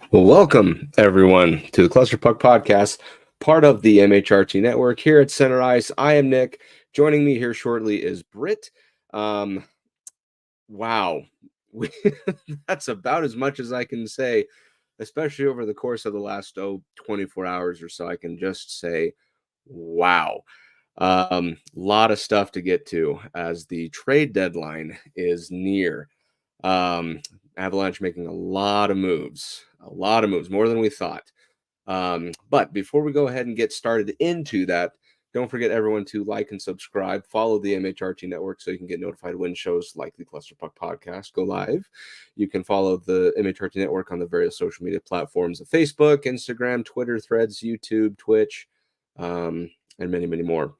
Well, welcome everyone to the Cluster Puck Podcast, part of the MHRT network here at Center Ice. I am Nick. Joining me here shortly is Brit. Wow, that's about as much as I can say, especially over the course of the last 24 hours or so. I can just say, wow. Lot of stuff to get to as the trade deadline is near. Avalanche making a lot of moves, more than we thought. But before we go ahead and get started into that, don't forget everyone to like and subscribe, follow the MHRT network so you can get notified when shows like the Cluster Puck Podcast go live. You can follow the MHRT network on the various social media platforms of Facebook, Instagram, Twitter, Threads, YouTube, Twitch, and many, many more.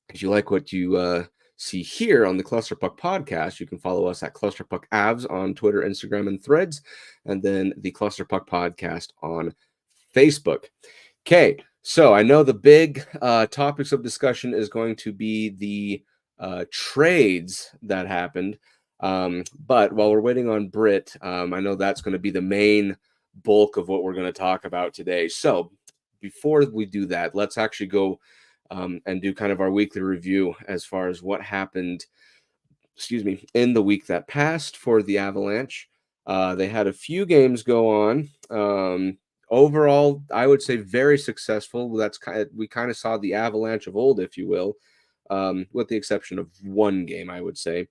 If you like what you see here on the Cluster Puck Podcast, you can follow us at Cluster Puck Avs on Twitter, Instagram, and Threads, and then the Cluster Puck Podcast on Facebook. Okay, so I know the big topics of discussion is going to be the trades that happened, but while we're waiting on Brit, I know that's going to be the main bulk of what we're going to talk about today. So before we do that, let's actually go and do kind of our weekly review as far as what happened, in the week that passed for the Avalanche. They had a few games go on. Overall, I would say very successful. We kind of saw the Avalanche of old, if you will, with the exception of one game, I would say.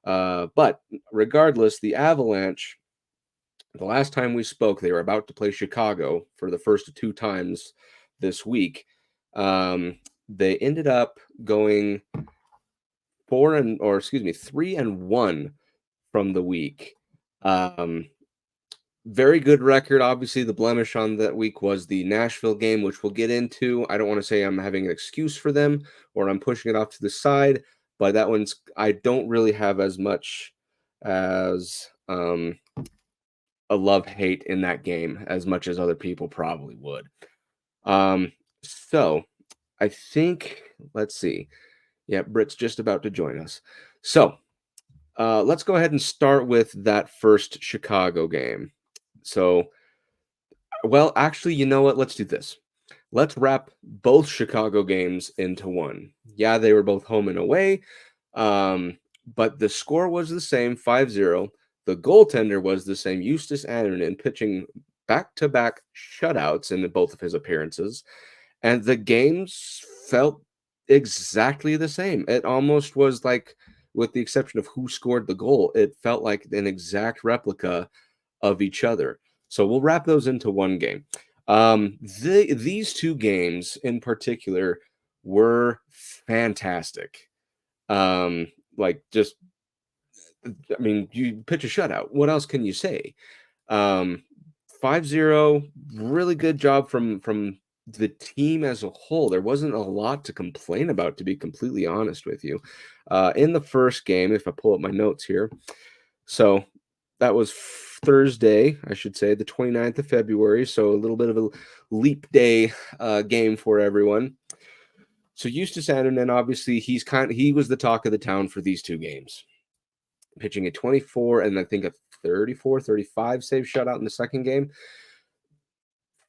But regardless, the Avalanche, the last time we spoke, they were about to play Chicago for the first two times this week. They ended up going 3-1 from the week. Very good record. Obviously, the blemish on that week was the Nashville game, which we'll get into. I don't want to say I'm having an excuse for them or I'm pushing it off to the side, but that one's, I don't really have as much as a love-hate in that game as much as other people probably would. So I think, let's see. Yeah, Brit's just about to join us. So let's go ahead and start with that first Chicago game. So, well, actually, you know what? Let's do this. Let's wrap both Chicago games into one. Yeah, they were both home and away, but the score was the same, 5-0. The goaltender was the same, Justus Annunen, pitching back-to-back shutouts in both of his appearances, and the games felt exactly the same. It almost was like, with the exception of who scored the goal, it felt like an exact replica of each other. So we'll wrap those into one game. These two games in particular were fantastic. Just, I mean, you pitch a shutout. What else can you say? 5-0, really good job from the team as a whole. There wasn't a lot to complain about, to be completely honest with you. In the first game, if I pull up my notes here, so that was Thursday, I should say, the 29th of February. So a little bit of a leap day game for everyone. So Justus Annunen, obviously, he was the talk of the town for these two games, pitching a 24 and I think a 34, 35 save shutout in the second game.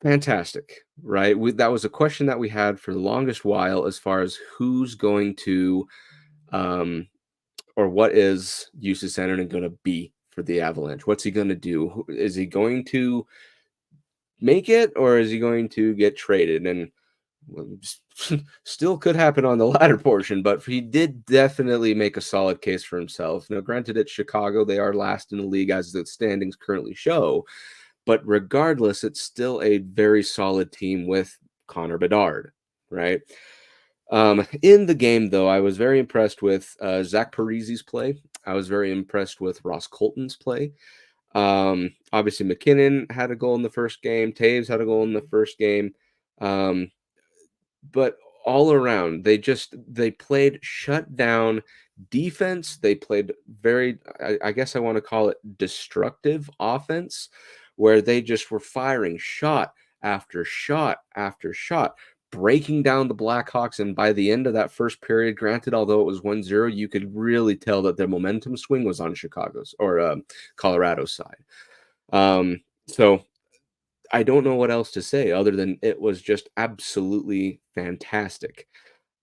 Fantastic, right? That was a question that we had for the longest while as far as who's going to, or what is Justus Annunen going to be for the Avalanche? What's he going to do? Is he going to make it, or is he going to get traded? And still could happen on the latter portion, but he did definitely make a solid case for himself. Now, granted, it's Chicago. They are last in the league as the standings currently show. But regardless, it's still a very solid team with Connor Bedard, right? In the game, though, I was very impressed with Zach Parise's play. I was very impressed with Ross Colton's play. Obviously, McKinnon had a goal in the first game. Taves had a goal in the first game. But all around, they played shut down defense. They played very, I guess I want to call it destructive offense, where they just were firing shot after shot after shot, breaking down the Blackhawks. And by the end of that first period, granted, although it was 1-0, you could really tell that the momentum swing was on Chicago's or Colorado's side. So I don't know what else to say other than it was just absolutely fantastic.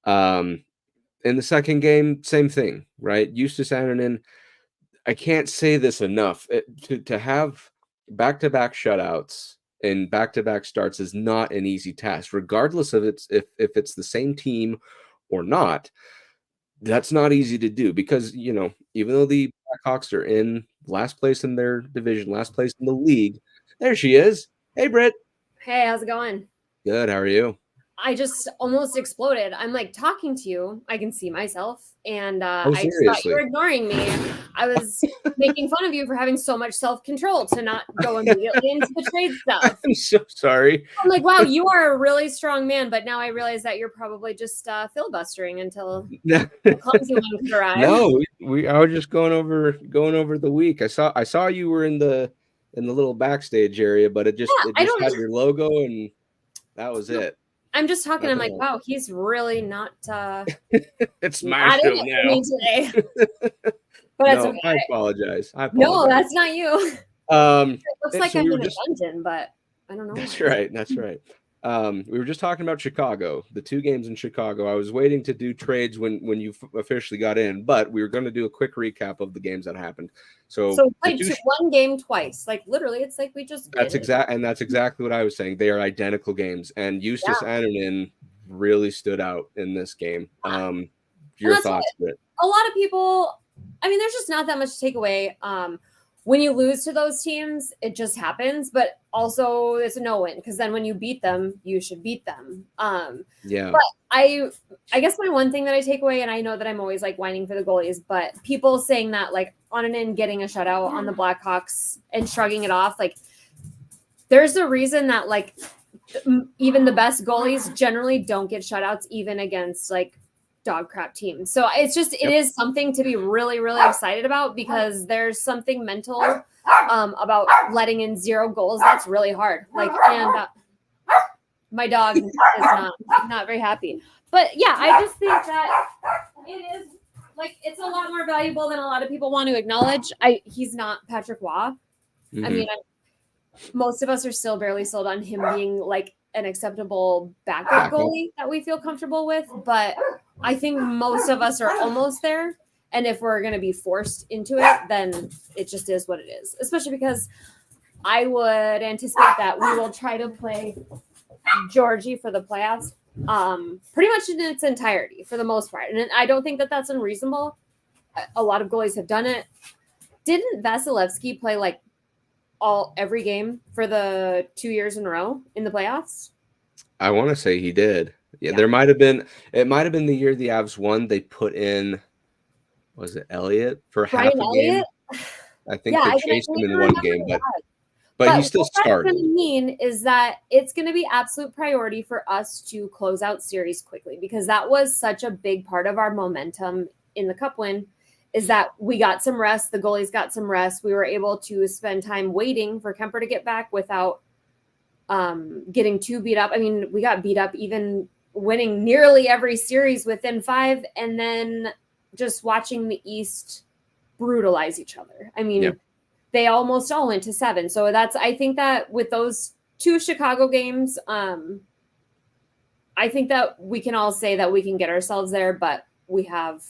In the second game, same thing, right? Eustace Annunen, I can't say this enough. To have back-to-back shutouts and back-to-back starts is not an easy task, regardless of if it's the same team or not. That's not easy to do because, even though the Blackhawks are in last place in their division, last place in the league, there she is. Hey, Brit. Hey, how's it going? Good. How are you? I just almost exploded. I'm like talking to you. I can see myself, and Oh, I just thought you were seriously? ignoring me. I was making fun of you for having so much self-control to not go immediately into the trade stuff. I'm so sorry. I'm like, wow, you are a really strong man, but now I realize that you're probably just filibustering until the clumsy one could arrive. No, I was just going over the week. I saw you were in the little backstage area, but it Yeah, I just don't. had your logo and that was it. I'm just talking. I'm like, Nothing else. wow, he's really not It's my adding show it for now. me today. But that's No, okay. I apologize. No, that's not you. It looks like So I'm we in were a just dungeon, but I don't know. That's right. That's right. We were just talking about Chicago, the 2 games in Chicago. I was waiting to do trades when you officially got in, but we were going to do a quick recap of the games that happened. So So we the played one game twice. Like literally, it's like we just did it. that's exactly what I was saying. They are identical games, and Eustace Annunen really stood out in this game. Your thoughts, Britt? A lot of people. I mean, there's just not that much to take away. When you lose to those teams, it just happens. But also, it's a no-win because then when you beat them, you should beat them. Yeah. But I guess my one thing that I take away, and I know that I'm always like whining for the goalies, but people saying that like Onanen getting a shutout on the Blackhawks and shrugging it off, like there's a reason that like even the best goalies generally don't get shutouts even against like dog crap teams. So it is something to be really, really excited about because there's something mental about letting in 0 goals. That's really hard. Like, and my dog is not very happy. But yeah, I just think that it is like it's a lot more valuable than a lot of people want to acknowledge. He's not Patrick Waugh. Mm-hmm. I mean, most of us are still barely sold on him being like an acceptable backup goalie that we feel comfortable with, but I think most of us are almost there. And if we're going to be forced into it, then it just is what it is, especially because I would anticipate that we will try to play Georgie for the playoffs pretty much in its entirety for the most part. And I don't think that that's unreasonable. A lot of goalies have done it. Didn't Vasilevsky play like every game for the 2 years in a row in the playoffs? I want to say he did. Yeah, there might have been. It might have been the year the Avs won. They put in, was it Elliott for half a game? I think they chased him in one game, but he still started. What that's going to mean is that it's going to be absolute priority for us to close out series quickly because that was such a big part of our momentum in the Cup win. Is that we got some rest, the goalies got some rest. We were able to spend time waiting for Kemper to get back without getting too beat up. I mean, we got beat up even winning nearly every series within 5 and then just watching the East brutalize each other. I mean, they almost all went to 7. So I think that with those 2 Chicago games, I think that we can all say that we can get ourselves there, but we have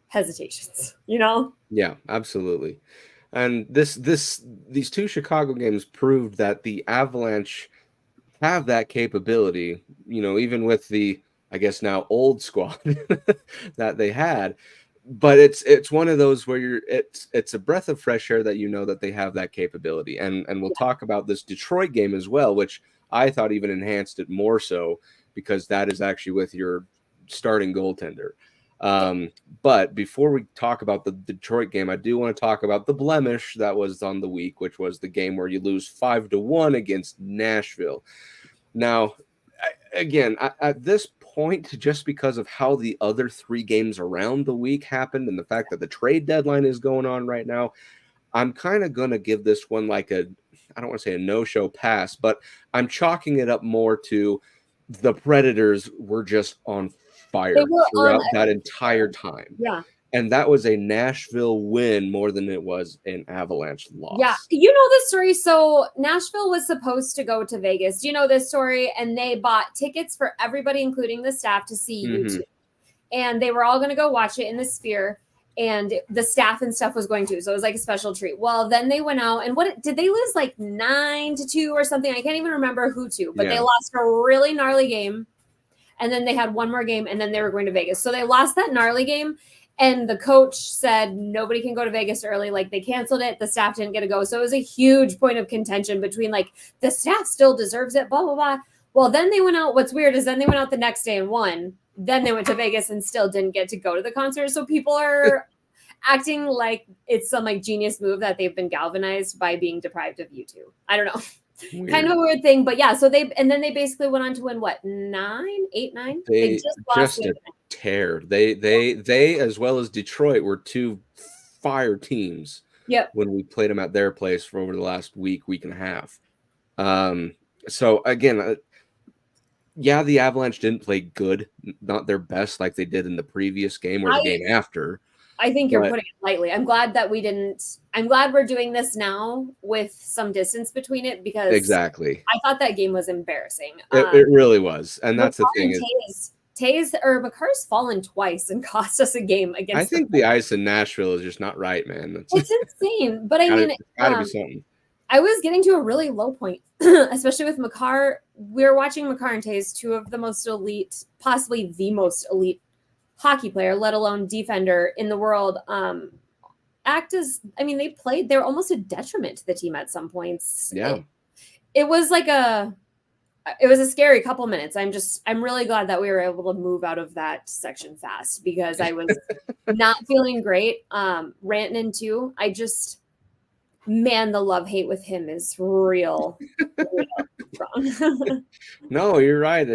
hesitations, Yeah, absolutely. And these 2 Chicago games proved that the Avalanche have that capability, even with the, I guess now old squad that they had. But it's one of those where it's a breath of fresh air that that they have that capability. And we'll talk about this Detroit game as well, which I thought even enhanced it more so because that is actually with your starting goaltender. But before we talk about the Detroit game, I do want to talk about the blemish that was on the week, which was the game where you lose 5-1 against Nashville. Now, again, at this point, just because of how the other 3 games around the week happened and the fact that the trade deadline is going on right now, I'm kind of going to give this one like I don't want to say a no-show pass, but I'm chalking it up more to the Predators were just on fire throughout that entire time. Yeah. And that was a Nashville win more than it was an Avalanche loss. Yeah. You know this story. So Nashville was supposed to go to Vegas. Do you know this story? And they bought tickets for everybody, including the staff, to see U2. And they were all going to go watch it in the Sphere. And the staff and stuff was going to. So it was like a special treat. Well, then they went out and what did they lose like 9-2 or something? I can't even remember who to, but they lost a really gnarly game. And then they had one more game and then they were going to Vegas. So they lost that gnarly game. And the coach said nobody can go to Vegas early. Like they canceled it. The staff didn't get to go. So it was a huge point of contention between like the staff still deserves it, blah, blah, blah. Well, then they went out. What's weird is then they went out the next day and won. Then they went to Vegas and still didn't get to go to the concert. So people are acting like it's some like genius move that they've been galvanized by being deprived of U2. I don't know. Weird. Kind of a weird thing, but yeah. So they basically went on to win what 8, 9. They just a tear. They as well as Detroit were two fire teams. Yep. When we played them at their place for over the last week and a half. So again, the Avalanche didn't play good, not their best like they did in the previous game or the game after. I think you're putting it lightly. I'm glad that we didn't. I'm glad we're doing this now with some distance between it because exactly. I thought that game was embarrassing. It really was, and that's the thing. Makar's fallen twice and cost us a game against. I think the ice in Nashville is just not right, man. It's insane, but I mean, it's gotta be something. I was getting to a really low point, especially with Makar. We're watching Makar and Taze, two of the most elite, possibly the most elite hockey player, let alone defender in the world, they were almost a detriment to the team at some points. Yeah. It was a scary couple minutes. I'm really glad that we were able to move out of that section fast because I was not feeling great. Rantanen too. The love-hate with him is real. No, you're right.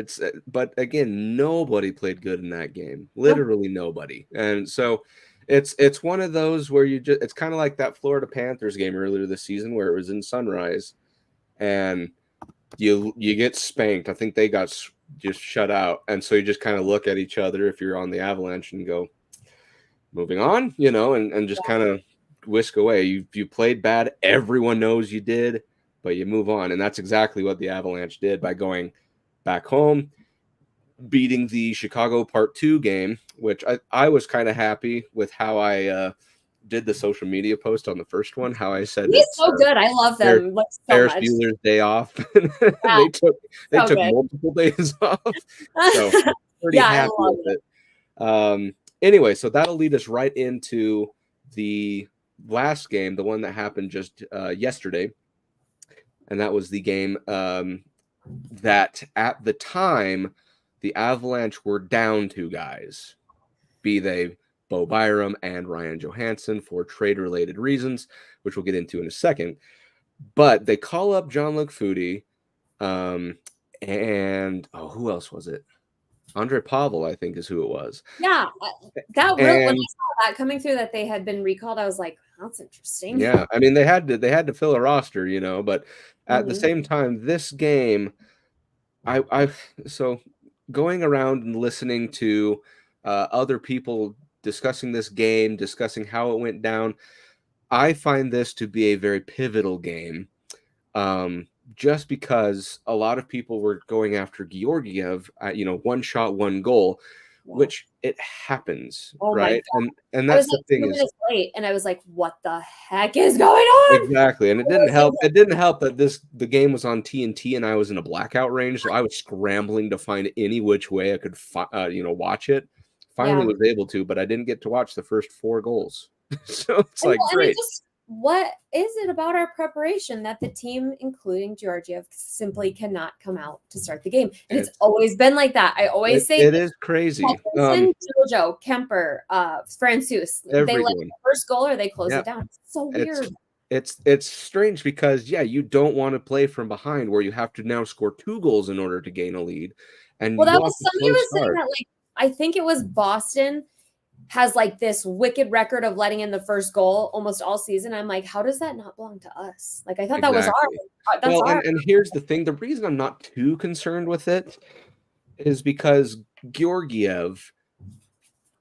But again, nobody played good in that game. Literally nobody. And so it's one of those where it's kind of like that Florida Panthers game earlier this season where it was in Sunrise and you get spanked. I think they got just shut out. And so you just kind of look at each other if you're on the Avalanche and go, moving on, and just kind of whisk away. You played bad. Everyone knows you did, but you move on. And that's exactly what the Avalanche did by going back home, beating the Chicago Part 2 game, which I was kind of happy with how I did the social media post on the first one, how I said he's so good. I love them. Ferris Bueller's Day Off. They took multiple days off. So pretty happy with it. Anyway, so that'll lead us right into the last game, the one that happened just yesterday, and that was the game that at the time the Avalanche were down 2 guys, be they Bo Byram and Ryan Johansson for trade-related reasons, which we'll get into in a second. But they call up Jean-Luc Foudy, and who else was it? Andre Pavel, I think, is who it was. Yeah, when I saw that coming through that they had been recalled, I was like, that's interesting. Yeah, I mean they had to fill a roster, but at the same time, this game, so going around and listening to other people discussing this game, discussing how it went down, I find this to be a very pivotal game. Just because a lot of people were going after Georgiev, one shot, one goal, which it happens, right? And that's the thing. 2 minutes late, and I was like, "What the heck is going on?" Exactly, and it didn't help. It didn't help that the game was on TNT, and I was in a blackout range, so I was scrambling to find any which way I could, watch it. Finally, was able to, but I didn't get to watch the first 4 goals. So it's great. What is it about our preparation that the team, including Georgiev, simply cannot come out to start the game? And it's always been like that. I always say it is crazy. Jojo, Kemper, Francouz, they let the first goal or they close it down. It's so weird. It's strange because you don't want to play from behind where you have to now score 2 goals in order to gain a lead. And that was somebody was saying that I think it was Boston has this wicked record of letting in the first goal almost all season. I'm like, how does that not belong to us? I thought that was ours. And here's the thing. The reason I'm not too concerned with it is because Georgiev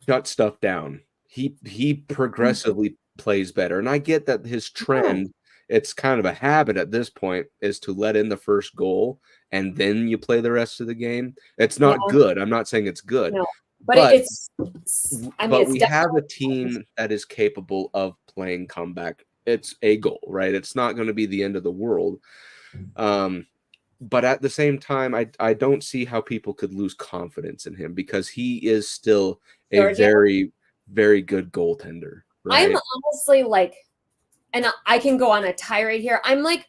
shut stuff down. he progressively plays better. And I get that his trend, it's kind of a habit at this point, is to let in the first goal and then you play the rest of the game. It's not good. I'm not saying it's good. No, but But it's I mean, it's we have a definitely team that is capable of playing comeback. It's a goal, right? It's not going to be the end of the world. But at the same time, I don't see how people could lose confidence in him because he is still a Georgia. very, very good goaltender, I'm right? honestly like, and I can go on a tirade here. I'm like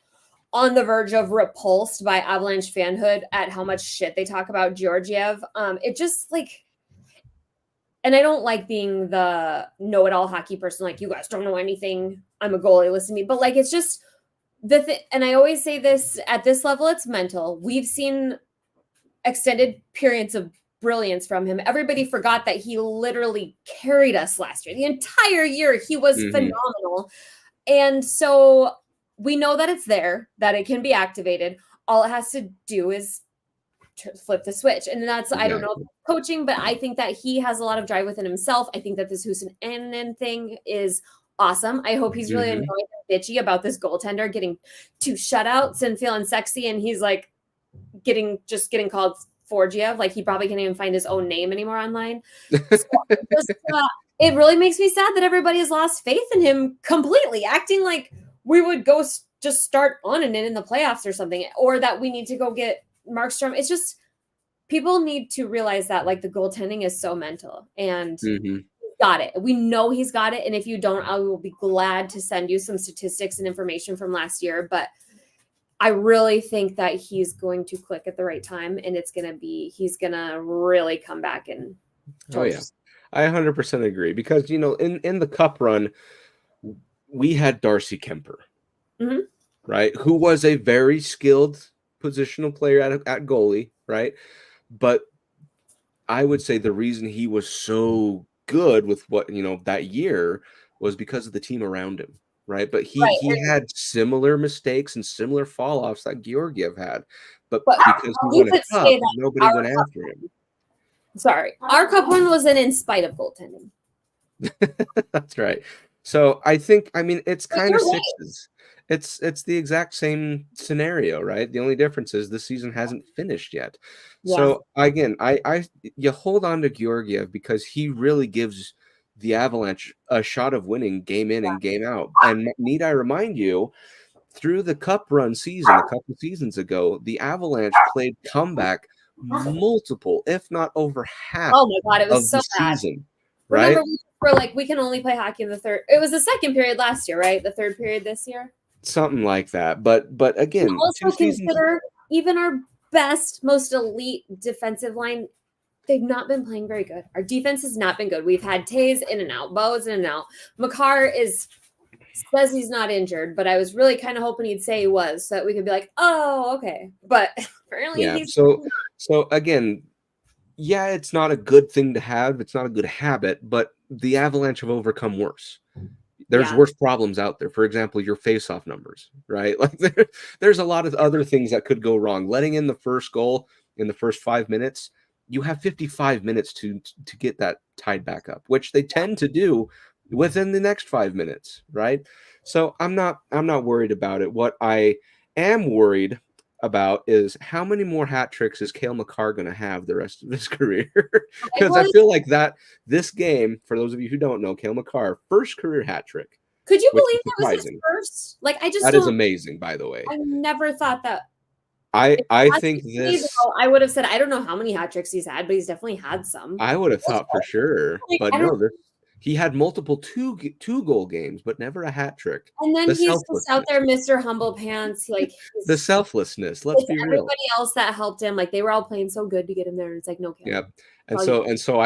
on the verge of repulsed by Avalanche fanhood at how much shit they talk about Georgiev. It just like, and I don't like being the know-it-all hockey person. Like, you guys don't know anything. I'm a goalie. Listen to me. But like, it's just and I always say this at this level, it's mental. We've seen extended periods of brilliance from him. Everybody forgot that he literally carried us last year. The entire year, he was phenomenal. And so we know that it's there, that it can be activated. All it has to do is flip the switch. And that's, I don't know, coaching, but I think that he has a lot of drive within himself. I think that this Husonen thing is awesome. I hope he's really annoyed and bitchy about this goaltender getting 2 shutouts and feeling sexy. And he's like getting called Forgiev. Like he probably can't even find his own name anymore online. So it really makes me sad that everybody has lost faith in him completely, acting like we would go just start on and in the playoffs or something, or that we need to go get Markstrom. It's just, people need to realize that like the goaltending is so mental, and he's got it. We know he's got it. And if you don't, I will be glad to send you some statistics and information from last year. But I really think that he's going to click at the right time, and he's going to really come back and I 100% agree because, in the cup run, we had Darcy Kemper, right? Who was a very skilled positional player at goalie, right? But I would say the reason he was so good with what, that year was because of the team around him, right? But he had similar mistakes and similar fall-offs that Georgiev had. But because he won a cup, nobody went after him. Sorry. Our cup run was in spite of goaltending. That's right. So I mean, it's kind of sixes. It's the exact same scenario, right? The only difference is the season hasn't finished yet. Yeah. So again, you hold on to Georgiev because he really gives the Avalanche a shot of winning game in and game out. And need I remind you, through the cup run season a couple seasons ago, the Avalanche played comeback multiple, if not over half of the season. Right? Remember, we're like, we can only play hockey in the third. It was the second period last year, right? The third period this year. Something like that. But again, also consider even our best, most elite defensive line, they've not been playing very good. Our defense has not been good. We've had Tays in and out, Bo's in and out. Makar says he's not injured, but I was really kind of hoping he'd say he was, so that we could be like, oh, okay. But apparently he's so again, yeah, it's not a good thing to have. It's not a good habit, but the Avalanche have overcome worse. There's worse problems out there. For example, your face-off numbers, right? Like there's a lot of other things that could go wrong. Letting in the first goal in the first 5 minutes, you have 55 minutes to get that tied back up, which they tend to do within the next 5 minutes, right? So I'm not worried about it. What I am worried about is how many more hat tricks is Cale Makar going to have the rest of his career? Because I feel like that this game, for those of you who don't know, Cale Makar, first career hat trick. Could you believe that was his first? Like, that is amazing, by the way. I never thought that. I think this. I would have said, I don't know how many hat tricks he's had, but he's definitely had some. I would have thought for sure, but no, he had multiple two goal games, but never a hat trick. And then he's just out there, Mr. Humble Pants, like the selflessness. Let's be real. Everybody else that helped him, like they were all playing so good to get him there. And it's like, no. Yep. And so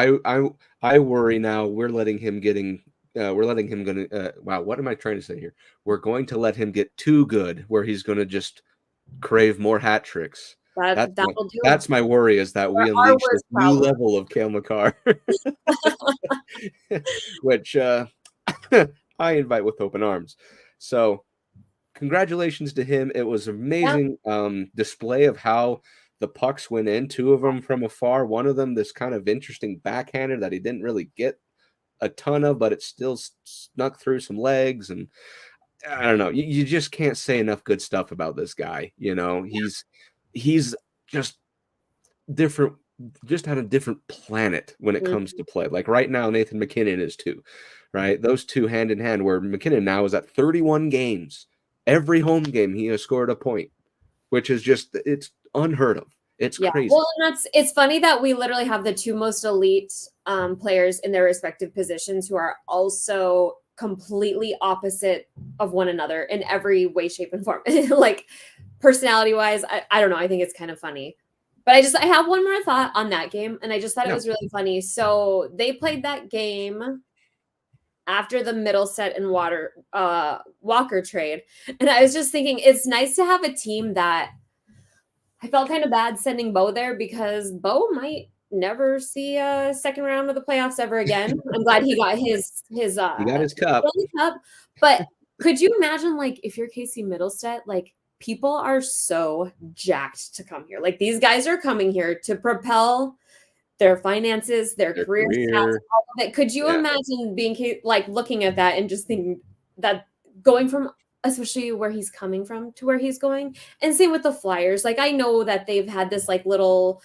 I worry now. We're letting him wow, what am I trying to say here? We're going to let him get too good, where he's going to just crave more hat tricks. That's my worry, is that we unleash this new level of Cale Makar, which I invite with open arms. So congratulations to him. It was amazing display of how the pucks went in, 2 of them from afar. One of them, this kind of interesting backhander that he didn't really get a ton of, but it still snuck through some legs. And I don't know. You just can't say enough good stuff about this guy. You know, he's just different, just on a different planet when it comes to play. Like right now, Nathan MacKinnon is too, right? Those two hand in hand, where MacKinnon now is at 31 games. Every home game he has scored a point, which is just, it's unheard of. It's crazy. Well, and it's funny that we literally have the two most elite players in their respective positions who are also completely opposite of one another in every way, shape, and form. Like personality wise, I don't know. I think it's kind of funny. But I have one more thought on that game, and I just thought it was really funny. So they played that game after the Middleset and Walker trade. And I was just thinking, it's nice to have a team that I felt kind of bad sending Bo there, because Bo might never see a second round of the playoffs ever again. I'm glad he got his he got his cup. But could you imagine, like, if you're Casey Middleset, like, people are so jacked to come here. Like, these guys are coming here to propel their finances, their career stats, all of it. Could you imagine being like looking at that and just thinking that going from, especially where he's coming from, to where he's going? And same with the Flyers. Like, I know that they've had this like little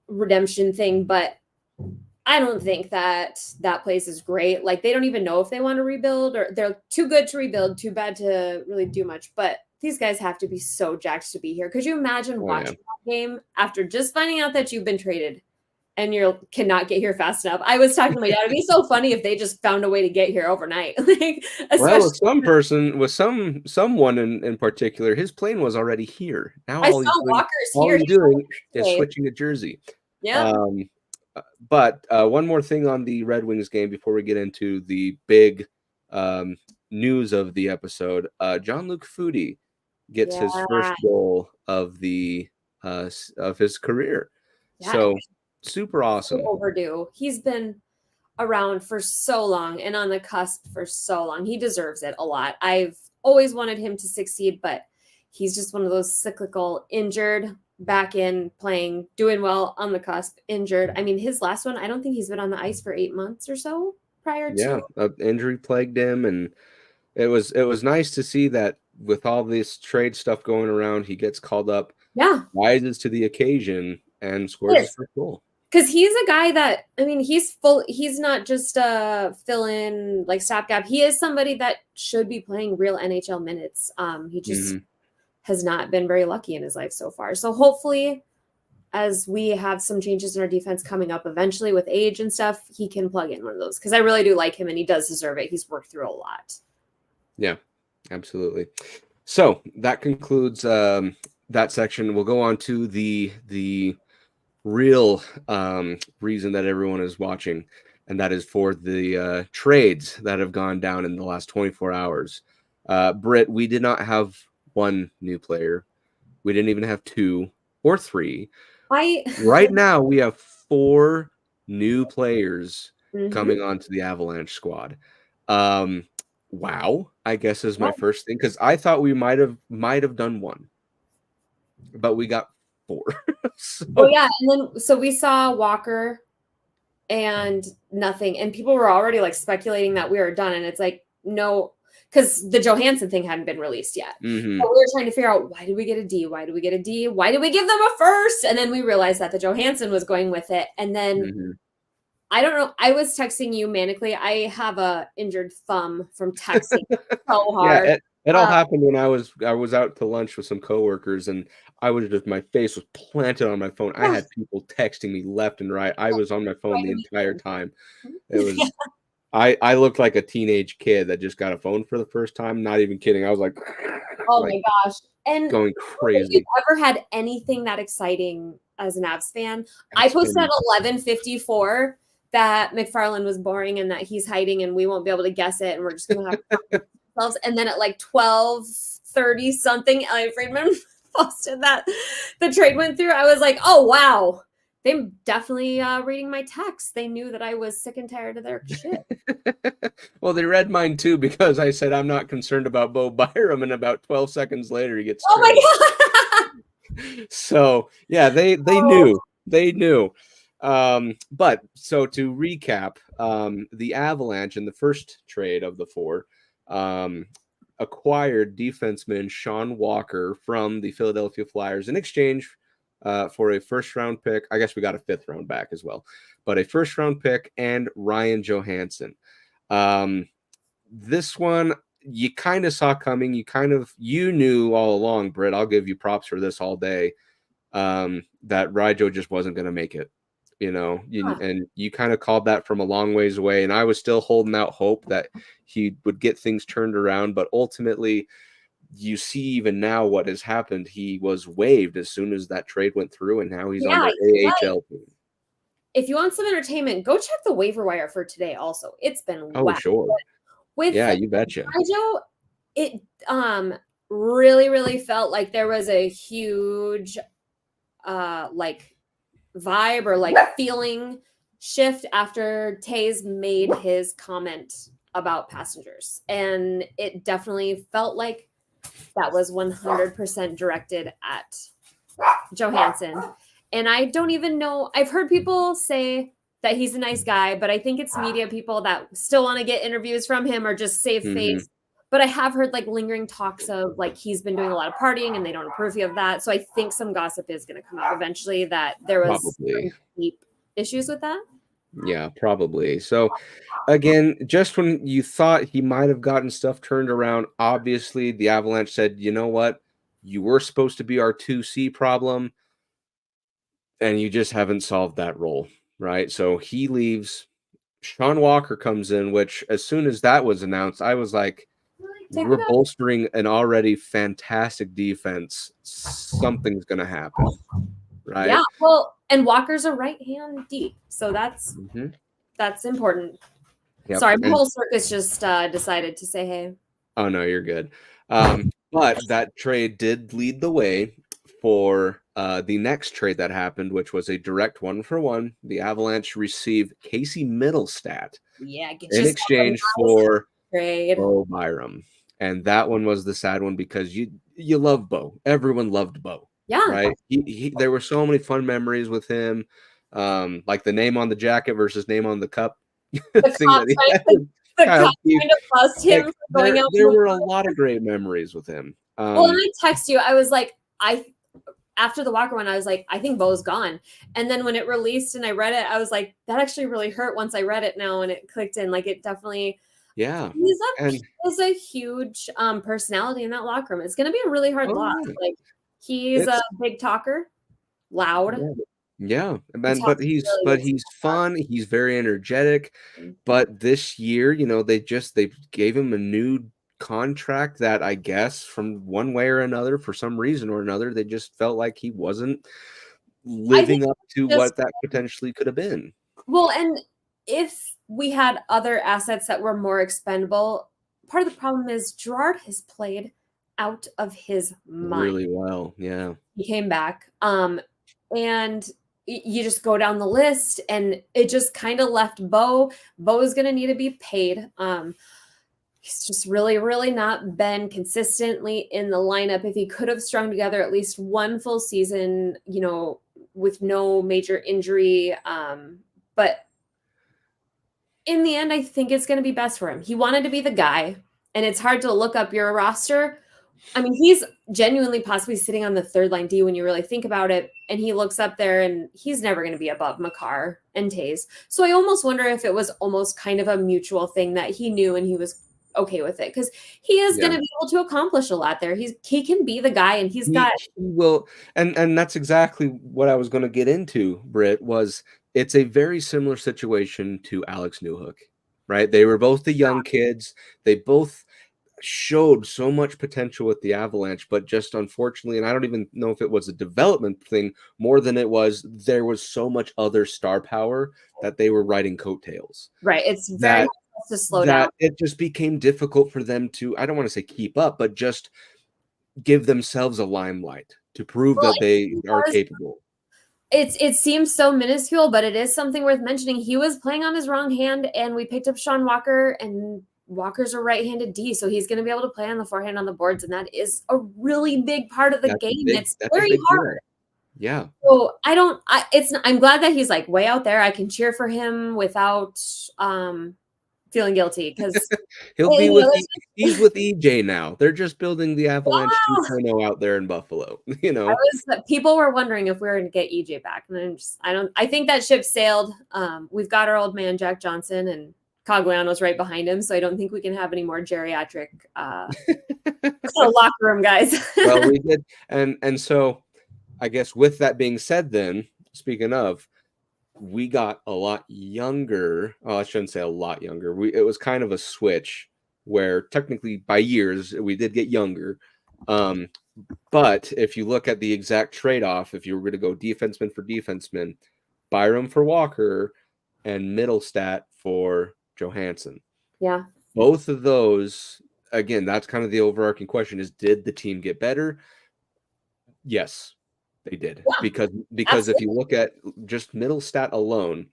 redemption thing, but I don't think that place is great. Like, they don't even know if they want to rebuild, or they're too good to rebuild, too bad to really do much. But these guys have to be so jacked to be here. Could you imagine watching that game after just finding out that you've been traded and you cannot get here fast enough? I was talking to my dad. It'd be so funny if they just found a way to get here overnight. Like, well, with someone in particular, his plane was already here. Now all he's doing is switching to Jersey. Yeah. But one more thing on the Red Wings game before we get into the big news of the episode. Jean-Luc Foudy gets his first goal of his career. Yeah. So super awesome. So overdue. He's been around for so long and on the cusp for so long. He deserves it a lot. I've always wanted him to succeed, but he's just one of those cyclical, injured, back in playing, doing well, on the cusp, injured. I mean, his last one, I don't think he's been on the ice for 8 months or so prior to. Yeah, injury plagued him, and it was nice to see that with all this trade stuff going around, he gets called up, rises to the occasion, and scores his first goal. Because he's a guy that, I mean, he's not just a fill-in, like, stopgap. He is somebody that should be playing real NHL minutes. He just has not been very lucky in his life so far. So hopefully, as we have some changes in our defense coming up eventually with age and stuff, he can plug in one of those. Because I really do like him, and he does deserve it. He's worked through a lot. Yeah, absolutely. So that concludes that section. We'll go on to the real reason that everyone is watching, and that is for the trades that have gone down in the last 24 hours. Brit, we did not have one new player. We didn't even have 2 or 3. Right now, we have 4 new players coming onto the Avalanche squad. Wow, I guess is my first thing, because I thought we might have done 1, but we got 4. Oh yeah, and then so we saw Walker and nothing, and people were already like speculating that we were done, and it's like, no, because the Johansson thing hadn't been released yet. So we were trying to figure out, why did we get a D? Why did we get a D? Why did we give them a first? And then we realized that the Johansson was going with it, and then I don't know. I was texting you manically. I have a injured thumb from texting so hard. Yeah, it all happened when I was out to lunch with some coworkers, and my face was planted on my phone. I had people texting me left and right. I was on my phone the entire time. It was, I looked like a teenage kid that just got a phone for the first time. Not even kidding. I was like, oh my gosh. And going crazy. If you've ever had anything that exciting as an Avs fan, I posted at 11:54 that McFarland was boring and that he's hiding and we won't be able to guess it, and we're just gonna have ourselves. And then at like 12:30 something, Elliot Friedman posted that the trade went through. I was like, oh wow, they're definitely reading my text. They knew that I was sick and tired of their shit. Well, they read mine too, because I said I'm not concerned about Bo Byram, and about 12 seconds later he gets traded. Oh my god. So yeah, they knew. But so to recap, the Avalanche in the first trade of the four acquired defenseman Sean Walker from the Philadelphia Flyers in exchange for a first-round pick. I guess we got a fifth-round back as well, but a first-round pick and Ryan Johansson. This one you kind of saw coming. You knew all along, Britt. I'll give you props for this all day. That Ryjo just wasn't going to make it. And you kind of called that from a long ways away. And I was still holding out hope that he would get things turned around. But ultimately, you see even now what has happened. He was waived as soon as that trade went through, and now he's on the AHL team. If you want some entertainment, go check the waiver wire for today also. It's been whack. Sure. You betcha. Ryjo, it really, really felt like there was a huge vibe or feeling shift after Taze made his comment about passengers. And it definitely felt like that was 100% directed at Johansson. And I don't even know, I've heard people say that he's a nice guy, but I think it's media people that still want to get interviews from him or just save face. But I have heard lingering talks of he's been doing a lot of partying and they don't approve of that. So I think some gossip is going to come out eventually that there was deep issues with that. Yeah, probably. So again, just when you thought he might have gotten stuff turned around, obviously the Avalanche said, you know what? You were supposed to be our 2C problem, and you just haven't solved that role, right? So he leaves. Sean Walker comes in, which as soon as that was announced, I was like, we're bolstering an already fantastic defense. Something's going to happen, right? Yeah, well, and Walker's a right-hand D, so that's important. Yep. Sorry, my whole circus just decided to say hey. Oh, no, you're good. But that trade did lead the way for the next trade that happened, which was a direct 1-for-1. The Avalanche received Casey Middlestat in exchange for Bo Byram. And that one was the sad one because you love Bo. Everyone loved Bo. Yeah. Right. There were so many fun memories with him. Like the name on the jacket versus name on the cup. The cop trying to bust him for going out. There were a lot of great memories with him. Well, and I text you, I was like, after the Walker one, I was like, I think Bo's gone. And then when it released and I read it, I was like, that actually really hurt once I read it now and it clicked in. It definitely. Yeah. He's a huge personality in that locker room. It's going to be a really hard loss. He's a big talker, loud. Yeah. But he's fun. He's very energetic. But this year, they gave him a new contract that I guess from one way or another, for some reason or another, they just felt like he wasn't living up to what that potentially could have been. Well, and if we had other assets that were more expendable, part of the problem is Gerard has played out of his mind really well. Yeah, he came back, and you just go down the list, and it just kind of left Bo. Bo is going to need to be paid. He's just really, really not been consistently in the lineup. If he could have strung together at least one full season, with no major injury, but. In the end, I think it's going to be best for him. He wanted to be the guy, and it's hard to look up your roster. I mean, he's genuinely possibly sitting on the third line D when you really think about it, and he looks up there, and he's never going to be above Makar and Taze. So I almost wonder if it was almost kind of a mutual thing that he knew and he was okay with it, because he is going to be able to accomplish a lot there. He can be the guy, and he will. And that's exactly what I was going to get into, Britt, was it's a very similar situation to Alex Newhook, right? They were both the young kids. They both showed so much potential with the Avalanche, but just unfortunately, and I don't even know if it was a development thing more than it was, there was so much other star power that they were riding coattails. Right. It's very hard to slow down. It just became difficult for them to, I don't want to say keep up, but just give themselves a limelight to prove that they are capable. It seems so minuscule, but it is something worth mentioning. He was playing on his wrong hand, and we picked up Sean Walker, and Walker's a right-handed D, so he's going to be able to play on the forehand on the boards, and that is a really big part of the game. It's very hard. Yeah. So I'm glad that he's like way out there. I can cheer for him without feeling guilty because he's with EJ now. They're just building the Avalanche 2.0 out there in Buffalo. People were wondering if we were going to get EJ back, and I think that ship sailed. We've got our old man Jack Johnson, and Cogliano's right behind him, so I don't think we can have any more geriatric locker room guys. Well, we did, and so I guess with that being said, then speaking of, we got a lot younger. Oh, I shouldn't say a lot younger. It was kind of a switch where technically by years we did get younger. But if you look at the exact trade-off, if you were going to go defenseman for defenseman, Byram for Walker and Middlestat for Johansson. Yeah. Both of those, again, that's kind of the overarching question is, did the team get better? Yes, they did. Yeah, because absolutely. If you look at just Middlestat alone,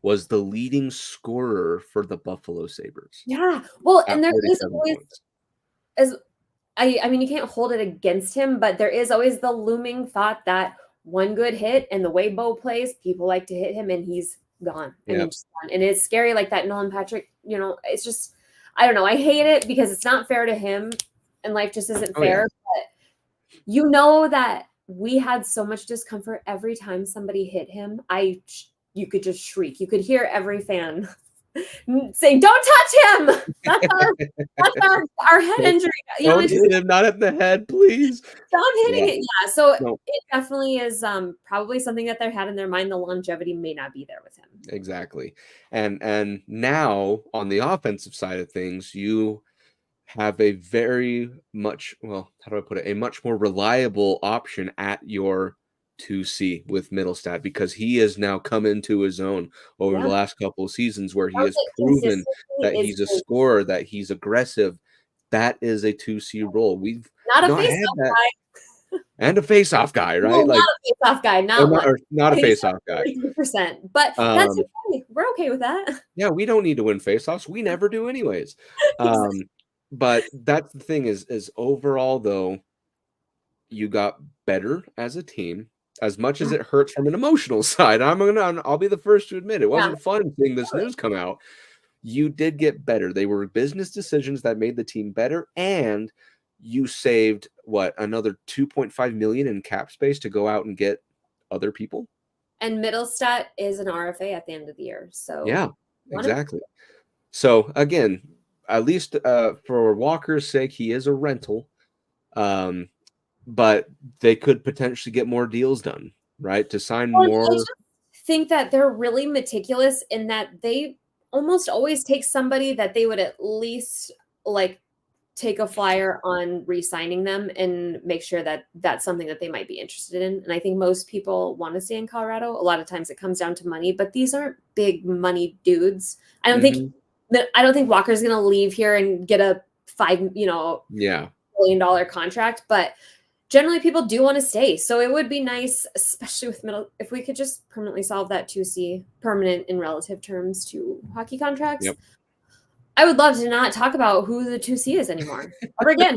was the leading scorer for the Buffalo Sabres. Yeah. Well, and there is always, I mean, you can't hold it against him, but there is always the looming thought that one good hit and the way Bo plays, people like to hit him and he's gone. And, he's gone. And it's scary like that. Nolan Patrick, it's just, I don't know. I hate it because it's not fair to him and life just isn't fair. Yeah. But that we had so much discomfort every time somebody hit him. You could just shriek. You could hear every fan saying, "Don't touch him." That's our head injury. Don't hit him, not at the head, please. Stop hitting it. Yeah. So it definitely is probably something that they had in their mind. The longevity may not be there with him. Exactly. And now on the offensive side of things, you have a very much, well, how do I put it? A much more reliable option at your 2C with Middlestat, because he has now come into his own over the last couple of seasons where he has proven that he's a scorer, that he's aggressive. That is a 2C role. We've not a face-off guy. And a face-off guy, right? No, not a face-off guy. Not a face-off guy. 50%. But that's okay. We're okay with that. Yeah, we don't need to win face-offs. We never do anyways. But that's the thing is overall, though, you got better as a team. As much as it hurts from an emotional side, I'll be the first to admit it wasn't fun seeing this news come out. You did get better. They were business decisions that made the team better, and you saved another $2.5 million in cap space to go out and get other people. And Middlestat is an RFA at the end of the year, so yeah, exactly. So again, at least for Walker's sake, he is a rental. But they could potentially get more deals done, right? To sign more. I just think that they're really meticulous in that they almost always take somebody that they would at least take a flyer on re-signing them and make sure that that's something that they might be interested in. And I think most people want to stay in Colorado. A lot of times it comes down to money, but these aren't big money dudes. I don't think Walker's going to leave here and get a $5 million contract, but generally people do want to stay. So it would be nice, especially with if we could just permanently solve that 2C, permanent in relative terms to hockey contracts. Yep. I would love to not talk about who the 2C is anymore ever again.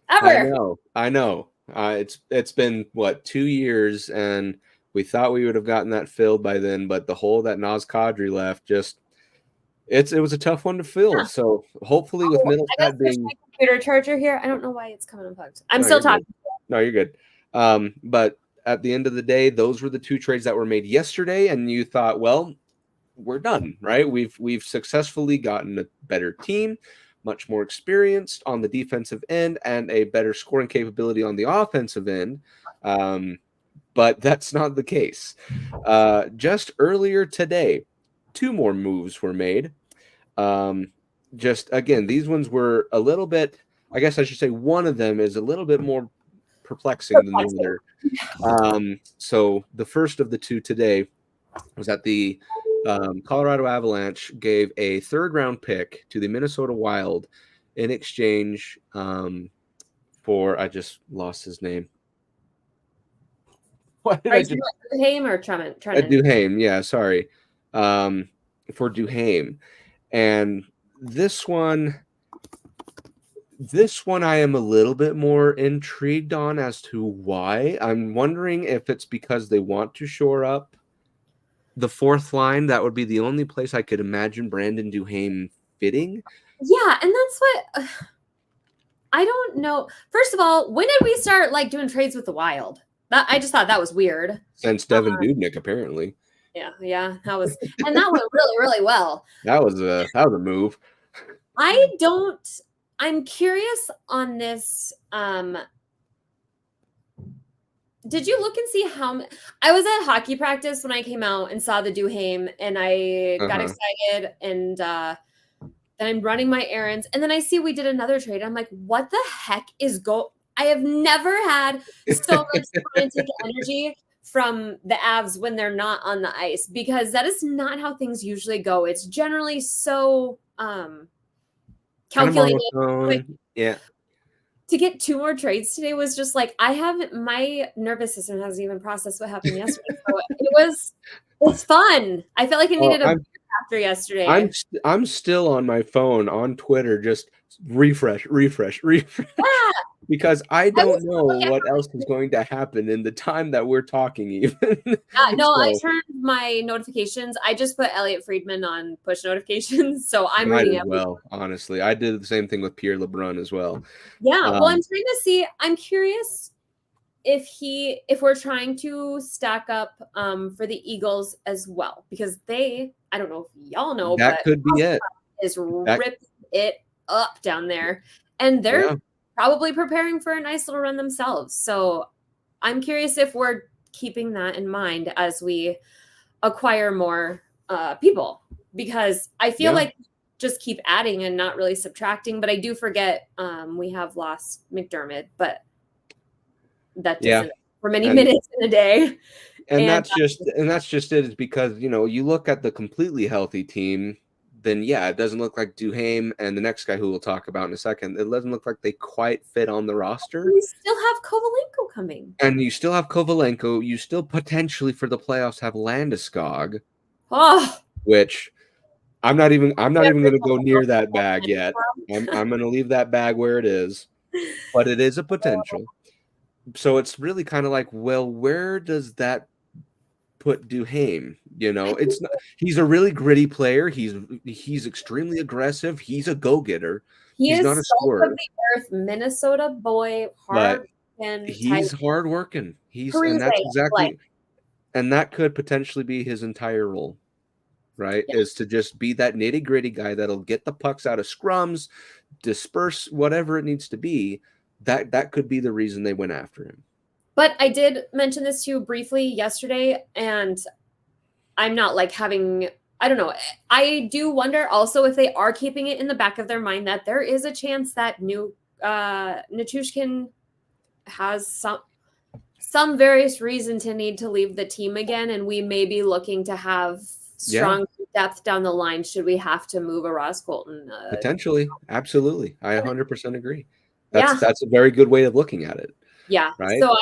Ever. I know. It's been 2 years, and we thought we would have gotten that filled by then, but the hole that Naz Kadri left it was a tough one to fill. Yeah. So hopefully with Middlestat being my computer charger here, I don't know why it's coming unplugged. I'm still talking. No, you're good. But at the end of the day, those were the two trades that were made yesterday, and you thought, well, we're done, right? We've successfully gotten a better team, much more experienced on the defensive end, and a better scoring capability on the offensive end. But that's not the case. Just earlier today, 2 more moves were made. Just again, these ones were a little bit, I guess I should say one of them is a little bit more perplexing than the other. So the first of the 2 today was that the Colorado Avalanche gave a 3rd-round pick to the Minnesota Wild in exchange for, I just lost his name. What did I just... Duhaime or Trennan? Duhaime, yeah, sorry. For Duhaime. And this one, This one I am a little bit more intrigued on as to why. I'm wondering if it's because they want to shore up the fourth line. That would be the only place I could imagine Brandon Duhaime fitting. Yeah, and that's what I don't know. First of all, when did we start like doing trades with the Wild? I just thought that was weird. Since Devin Dubnyk, apparently. Yeah, that was, and that went really, really well. That was a move. I'm curious on this. Did you look and see how I was at hockey practice when I came out and saw the Duhaime, and I got excited, and then I'm running my errands, and then I see we did another trade. I'm like, what the heck is I have never had so much frantic energy from the Avs when they're not on the ice, because that is not how things usually go. It's generally so calculated. Quick. Yeah. To get 2 more trades today was just like, my nervous system hasn't even processed what happened yesterday. So it's fun. I felt like I needed a beer after yesterday. I'm still on my phone on Twitter, just refresh. Yeah. Because I don't know what else is going to happen in the time that we're talking even. I turned my notifications. I just put Elliot Friedman on push notifications. So I'm reading it. Well, honestly, I did the same thing with Pierre LeBrun as well. Yeah. Well, I'm trying to see, I'm curious if we're trying to stack up for the Eagles as well, because I don't know if y'all know, that could be it. Is ripping it up down there. And they're probably preparing for a nice little run themselves. So I'm curious if we're keeping that in mind as we acquire more people, because I feel like just keep adding and not really subtracting. But I do forget we have lost McDermott, but that doesn't for many minutes in a day. And that's just it, is because, you look at the completely healthy team, then it doesn't look like Duhaime and the next guy who we'll talk about in a second. It doesn't look like they quite fit on the roster. We still have Kovalenko coming. And you still have Kovalenko. You still potentially for the playoffs have Landeskog. Which I'm not even going to go near that bag yet. I'm going to leave that bag where it is. But it is a potential. So it's really kind of like, well, where does that put Duhaime? It's not, he's a really gritty player. He's extremely aggressive. He's a go-getter. He's not a scorer. Of the earth, Minnesota boy, he's hardworking. And that's exactly, and that could potentially be his entire role, right? Yeah. Is to just be that nitty-gritty guy that'll get the pucks out of scrums, disperse whatever it needs to be. That could be the reason they went after him. But I did mention this to you briefly yesterday, and I'm not like I don't know. I do wonder also if they are keeping it in the back of their mind that there is a chance that Nichushkin has some various reason to need to leave the team again, and we may be looking to have strong depth down the line should we have to move a Ross Colton. Potentially. Absolutely. I 100% agree. That's a very good way of looking at it. Yeah. Right. So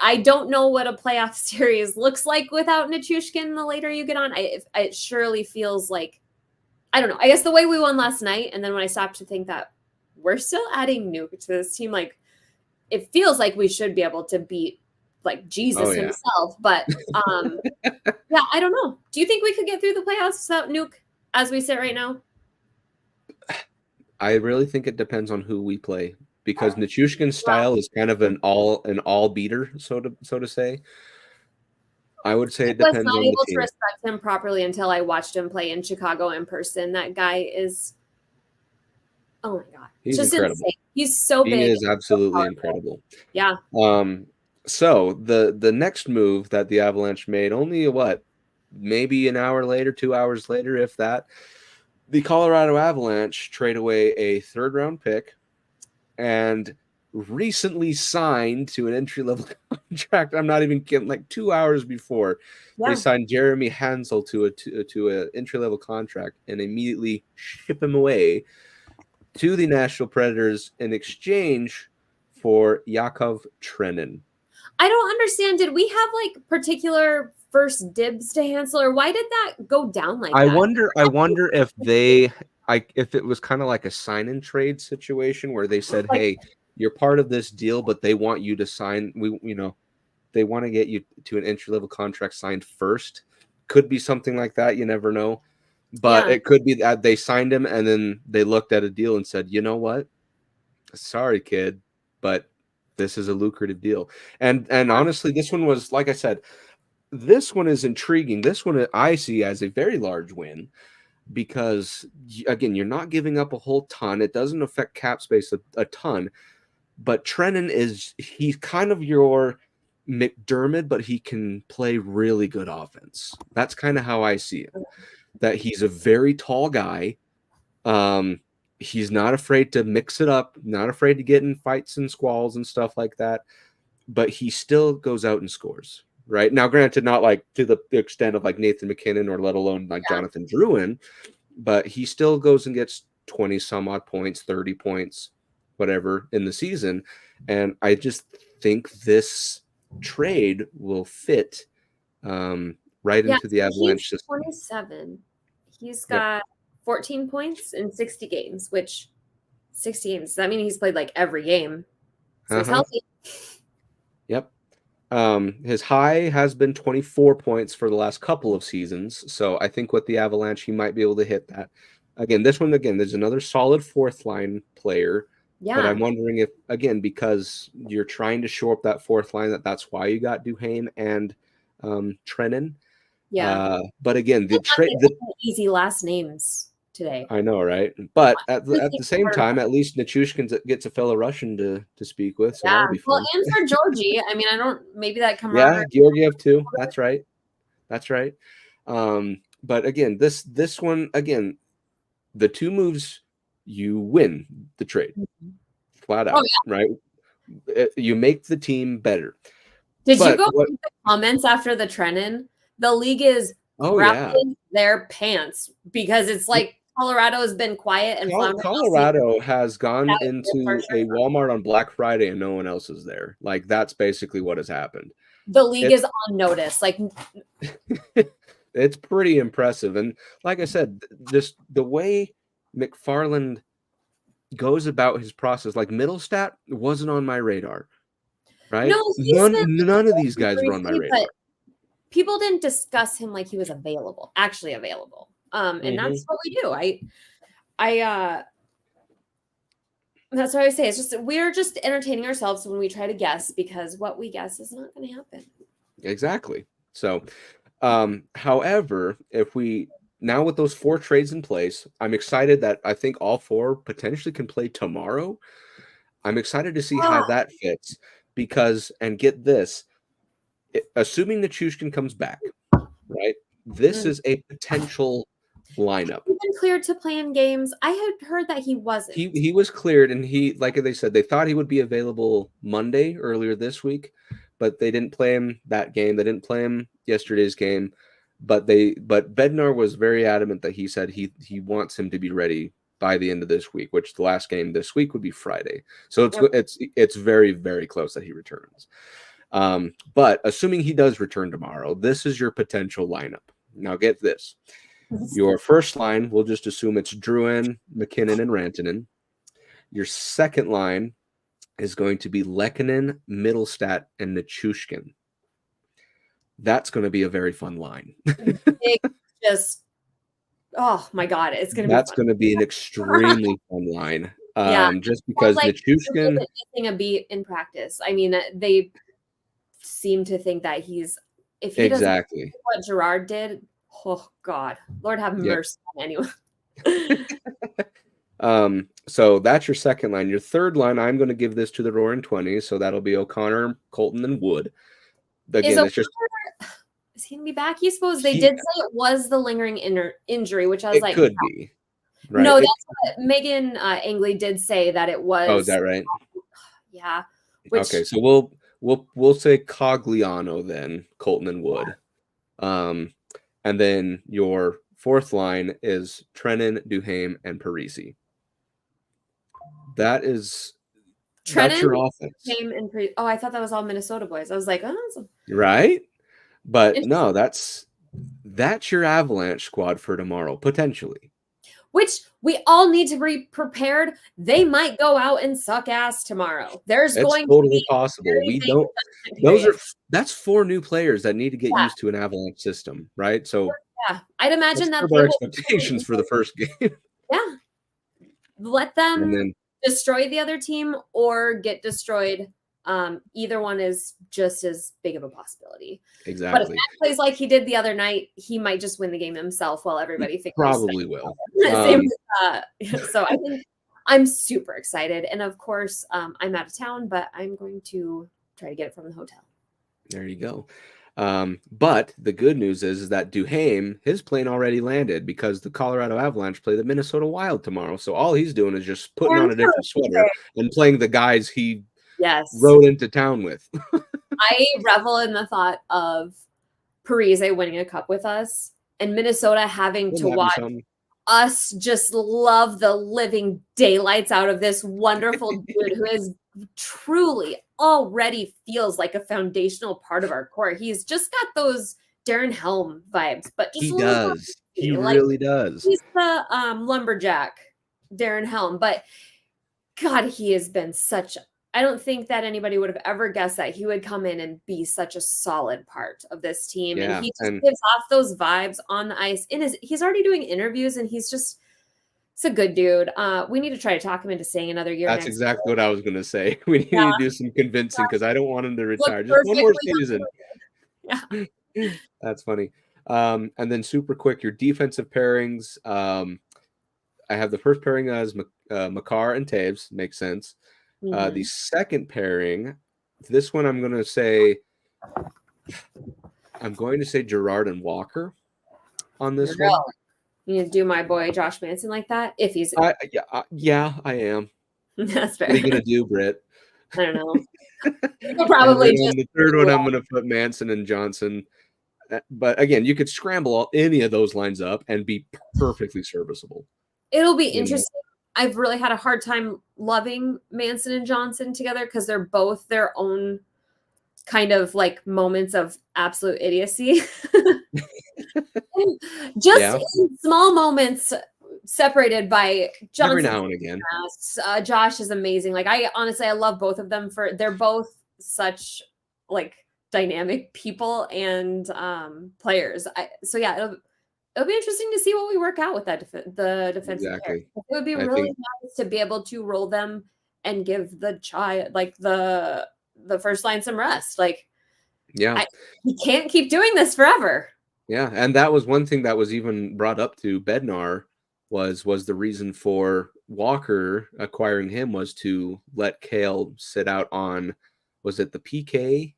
I don't know what a playoff series looks like without Nichushkin. The later you get on, it surely feels like, I don't know. I guess the way we won last night, and then when I stopped to think that we're still adding Nuke to this team, like it feels like we should be able to beat like Jesus himself. But I don't know. Do you think we could get through the playoffs without Nuke as we sit right now? I really think it depends on who we play, because Nichushkin's style is kind of an all beater, so to say. I would say it depends on the team. I was not able to respect him properly until I watched him play in Chicago in person. That guy is, oh my God, he's just incredible. Insane. He's so big. He is absolutely incredible. Yeah. So the next move that the Avalanche made, only maybe an hour later, 2 hours later, if that. The Colorado Avalanche trade away a 3rd-round pick and recently signed to an entry-level contract. I'm not even kidding. Like 2 hours before, they signed Jeremy Hansel to an entry-level contract and immediately ship him away to the Nashville Predators in exchange for Yakov Trenin. I don't understand. Did we have like particular first dibs to Hansel, or why did that go down like that? I wonder if they if it was kind of like a sign and trade situation where they said, Like, hey, you're part of this deal, but they want you to sign. They want to get you to an entry level contract signed first. Could be something like that. You never know. But yeah, it could be that they signed him and then they looked at a deal and said, you know what? Sorry, kid, but this is a lucrative deal. And honestly, this one was, like I said, this one is intriguing. This one I see as a very large win because, again, you're not giving up a whole ton. It doesn't affect cap space a ton. But Trennan he's kind of your McDermott, but he can play really good offense. That's kind of how I see it. That he's a very tall guy. He's not afraid to mix it up, not afraid to get in fights and squalls and stuff like that. But he still goes out and scores. Right now, granted, not like to the extent of like Nathan McKinnon or let alone like Jonathan Drouin, but he still goes and gets 20 some odd points, 30 points, whatever in the season. And I just think this trade will fit right into the Avalanche system. 27. He's got 14 points in 60 games, which 60 games. Does that mean he's played like every game? So he's healthy. Yep. His high has been 24 points for the last couple of seasons. So I think with the Avalanche, he might be able to hit that. Again, there's another solid fourth line player. Yeah. But I'm wondering if, again, because you're trying to shore up that fourth line, that's why you got Duhaime and Trennan. Yeah. But again, the easy last names today. I know, right? But at the same time, at least Nichushkin gets a fellow Russian to speak with, so that'll be fun. Well, and for Georgie, I mean, maybe that camaraderie. Yeah, Georgiev too. That's right. But again, this one, again, the two moves, you win the trade. Flat out, right? You make the team better. Did you go read the comments after the Trennan? The league is grabbing their pants because it's like Colorado has been quiet and Colorado has gone into a Walmart on Black Friday and no one else is there. Like that's basically what has happened. The league is on notice. Like it's pretty impressive. And like I said, just the way McFarland goes about his process, like Middlestat wasn't on my radar. Right? No, none of these guys were on my radar. People didn't discuss him like he was actually available. And that's what we do. That's what I say. It's just we're just entertaining ourselves when we try to guess because what we guess is not going to happen. Exactly. So, however, if we now with those 4 trades in place, I'm excited that I think all 4 potentially can play tomorrow. I'm excited to see how that fits because, and get this, assuming Nichushkin comes back, right? This is a potential lineup. He's been cleared to play in games. I had heard that he wasn't. He was cleared, and he, like they said, they thought he would be available Monday earlier this week, but they didn't play him that game. They didn't play him yesterday's game, but Bednar was very adamant that he said he wants him to be ready by the end of this week, which the last game this week would be Friday. So it's very, very close that he returns. But assuming he does return tomorrow, this is your potential lineup. Now get this. Your first line, we'll just assume it's Drouin, McKinnon, and Rantanen. Your second line is going to be Lehkonen, Middlestat, and Nichushkin. That's going to be a very fun line. Oh my God, it's going to be That's going to be an extremely fun line. Just because Nichushkin missing a beat in practice. I mean, they seem to think that if he doesn't do what Gerard did, oh God, Lord have mercy on anyone. So that's your second line. Your third line, I'm going to give this to the Roaring 20s, so that'll be O'Connor, Colton, and Wood. Again, is he gonna be back? You suppose they did say it was the lingering injury, which I was like, could be. Right? No, that's what Megan Angley did say that it was. Oh, is that right? Yeah. Okay, so we'll say Cogliano then, Colton and Wood, and then your fourth line is Trennan, Duhaime, and Parisi. That's your offense. I thought that was all Minnesota boys. I was like, right. But no, that's your Avalanche squad for tomorrow, potentially. which we all need to be prepared. They might go out and suck ass tomorrow. There's It's going to totally be possible. We everything don't. period. That's 4 new players that need to get Yeah. used to an Avalanche system, right? So Yeah, I'd imagine that let's curb they our will expectations for the first game. yeah, let And them then destroy the other team or get destroyed. Either one is just as big of a possibility. But if exactly. Matt plays like he did the other night, he might just win the game himself while everybody figures Probably will. Same with, so I think I'm super excited. And of course, I'm out of town, but I'm going to try to get it from the hotel. There you go. But the good news is that Duhaime, his plane already landed because the Colorado Avalanche play the Minnesota Wild tomorrow. So all he's doing is just putting on a different sweater and playing the guys he rode into town with. I revel in the thought of Parise winning a cup with us and Minnesota having to watch us just love the living daylights out of this wonderful dude who is truly already feels like a foundational part of our core. He's just got those Darren Helm vibes, but just he does. He really does. He's the lumberjack Darren Helm, but God, he has been such. I don't think that anybody would have ever guessed that he would come in and be such a solid part of this team. Yeah, and he just gives off those vibes on the ice. He's already doing interviews, and he's a good dude. We need to try to talk him into staying another year. That's exactly what I was going to say. We need to do some convincing because I don't want him to retire. Just one more season. Yeah. That's funny. And then super quick, your defensive pairings. I have the first pairing as Makar and Taves. Makes sense. The second pairing, this one I'm going to say Gerard and Walker on this one. You need to do my boy Josh Manson like that if he's. Yeah, I am. That's fair. What are you going to do, Britt? I don't know. You'll probably just the third one, I'm going to put Manson and Johnson. But again, you could scramble any of those lines up and be perfectly serviceable. It'll be interesting. I've really had a hard time loving Manson and Johnson together because they're both their own kind of like moments of absolute idiocy. Just in small moments separated by Johnson. Every now and again. Josh is amazing. Like I love both of them they're both such like dynamic people and players. It'll be interesting to see what we work out with that the defensive. Exactly. It would be really nice to be able to roll them and give the child like the first line some rest. Like, he can't keep doing this forever. Yeah, and that was one thing that was even brought up to Bednar was the reason for Walker acquiring him was to let Cale sit out on, was it the PK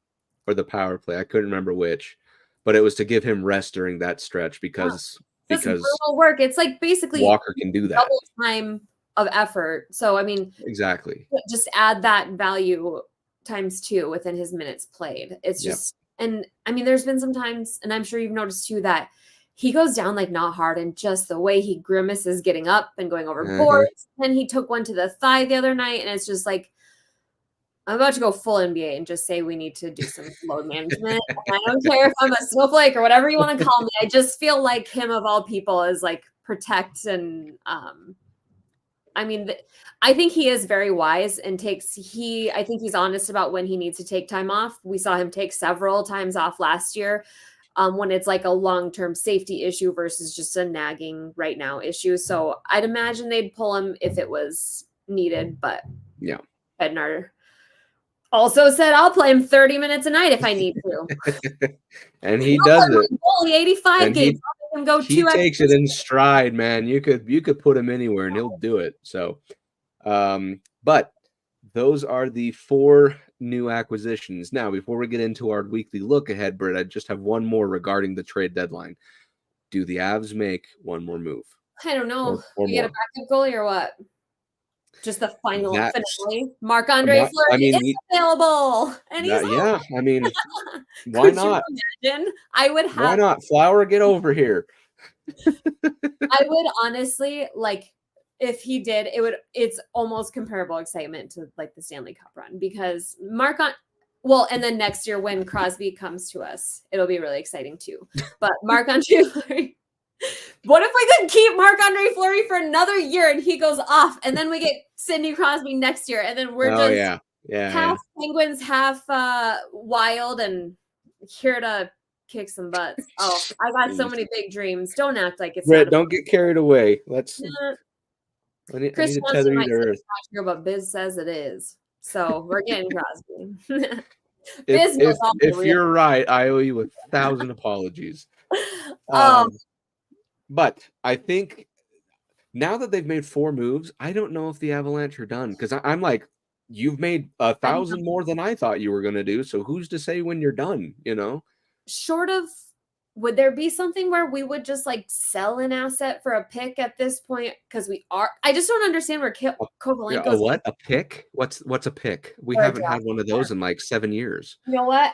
or the power play? I couldn't remember which. But it was to give him rest during that stretch because brutal work. It's like basically Walker can do that. Double time of effort. So I mean, exactly. Just add that value times 2 within his minutes played. It's just, and I mean, there's been some times, and I'm sure you've noticed too, that he goes down like not hard, and just the way he grimaces getting up and going over boards. Then he took one to the thigh the other night, and it's just like, I'm about to go full NBA and just say we need to do some load management. I don't care if I'm a snowflake or whatever you want to call me. I just feel like him of all people is like protect and I mean, I think he is very wise and I think he's honest about when he needs to take time off. We saw him take several times off last year when it's like a long-term safety issue versus just a nagging right now issue. So I'd imagine they'd pull him if it was needed, but Bednar also said, I'll play him 30 minutes a night if I need to. And he does it. Only 85 games. He takes it in stride, man. You could put him anywhere and he'll do it. So, but those are the 4 new acquisitions. Now, before we get into our weekly look ahead, Britt, I just have one more regarding the trade deadline. Do the Avs make one more move? I don't know. Or you get a backup goalie or what? Just the final finale. Marc-Andre Fleury is available. And he's I mean, why not? Imagine? I would have. Why not? Flower, get over here. I would honestly like if he did. It's almost comparable excitement to like the Stanley Cup run because and then next year when Crosby comes to us, it'll be really exciting too. But Marc-Andre Fleury What if we could keep Marc-Andre Fleury for another year and he goes off, and then we get Sidney Crosby next year, and then we're just half Penguins, half Wild, and here to kick some butts. Oh, I got so many big dreams. Don't act like it's Brit, don't get carried away. I need Chris to Johnson tether you might to say earth. it's not true, but Biz says it is. So we're getting Crosby. If you're right, I owe you 1,000 apologies. But I think now that they've made 4 moves, I don't know if the Avalanche are done, because I'm like, you've made 1,000 more than I thought you were going to do. So who's to say when you're done? Short of, would there be something where we would just like sell an asset for a pick at this point? Because I just don't understand where Kovalenko's. What, a pick? What's a pick? We haven't had one of those in like 7 years. You know what?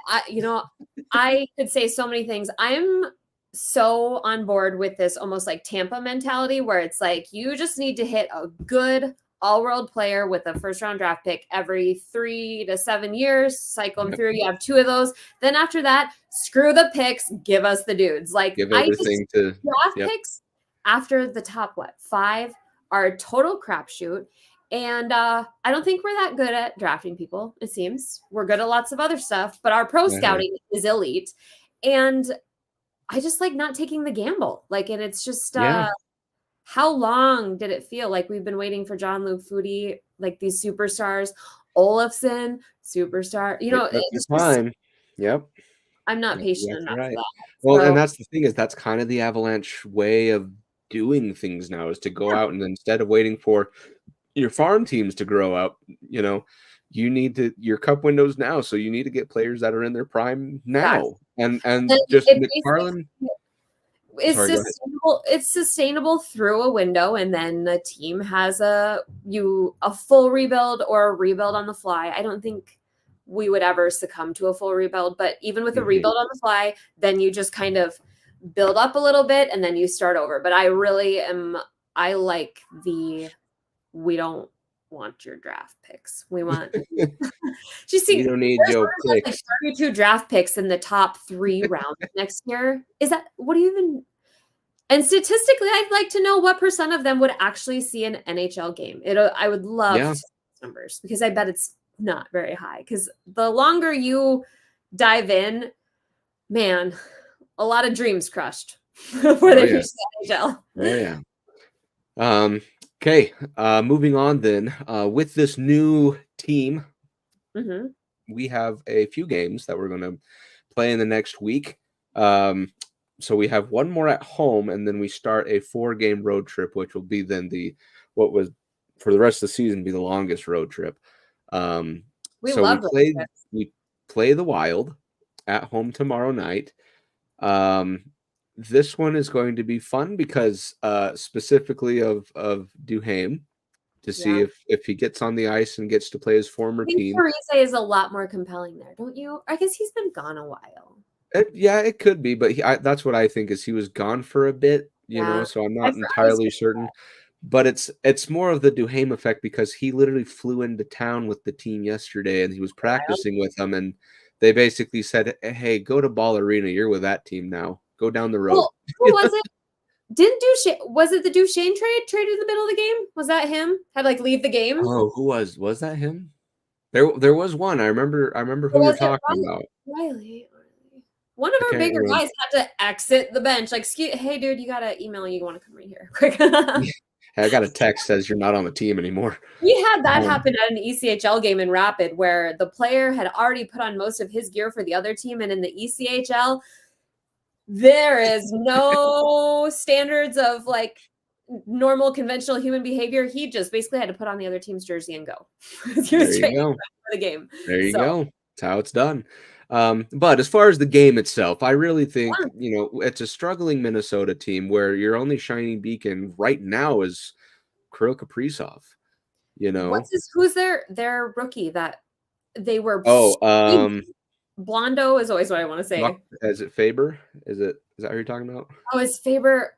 I could say so many things. I'm so on board with this almost like Tampa mentality, where it's like you just need to hit a good all-world player with a first-round draft pick every 3 to 7 years, cycle them through. You have 2 of those. Then after that, screw the picks, give us the dudes. Like, give everything to draft picks after the top 5 are a total crapshoot. And I don't think we're that good at drafting people, it seems. We're good at lots of other stuff, but our pro scouting is elite. And I just like not taking the gamble. Like, and it's just how long did it feel like we've been waiting for John-Luc Foudy, like these superstars, Olofsson, superstar, it's time. Yep. I'm not patient enough for that. Well, and that's the thing, is that's kind of the Avalanche way of doing things now, is to go out and instead of waiting for your farm teams to grow up, you need your cup windows now. So you need to get players that are in their prime now. And just McFarland. It's sustainable through a window, and then the team has a full rebuild or a rebuild on the fly. I don't think we would ever succumb to a full rebuild, but even with a rebuild on the fly, then you just kind of build up a little bit and then you start over. But I like we don't want your draft picks. We want you don't need your picks. Like 32 draft picks in the top 3 rounds next year. Is that what do you even? And statistically, I'd like to know what % of them would actually see an NHL game. I would love to see numbers, because I bet it's not very high. Because the longer you dive in, man, a lot of dreams crushed before they reach the NHL. Oh yeah. Okay, moving on then. With this new team, we have a few games that we're going to play in the next week. So we have one more at home, and then we start a 4-game road trip, which will be then what was for the rest of the season be the longest road trip. We play the Wild at home tomorrow night. This one is going to be fun because specifically of Duhaime, to see if he gets on the ice and gets to play his former team. Parise is a lot more compelling there, don't you? I guess he's been gone a while. It could be, but that's what I think, is he was gone for a bit, so I'm not entirely certain. But it's more of the Duhaime effect, because he literally flew into town with the team yesterday and he was practicing with them, and they basically said, hey, go to Ball Arena. You're with that team now. Go down the road. Well, who was it? Was it the Duchesne traded in the middle of the game? Was that him? Had leave the game? Oh, who was that him? There was one. I remember who you're talking about. Riley. One of our bigger guys had to exit the bench. Hey, dude, you got an email. You want to come right here quick? I got a text says you're not on the team anymore. We had that happen at an ECHL game in Rapid, where the player had already put on most of his gear for the other team, and in the ECHL, there is no standards of normal conventional human behavior. He just basically had to put on the other team's jersey and go. He was training for the game. There you go. That's how it's done. But as far as the game itself, I really think, it's a struggling Minnesota team where your only shining beacon right now is Kirill Kaprizov. Who's their rookie that they were? Blondo is always what I want to say. Is it Faber? Is that who you're talking about? Oh, it's Faber.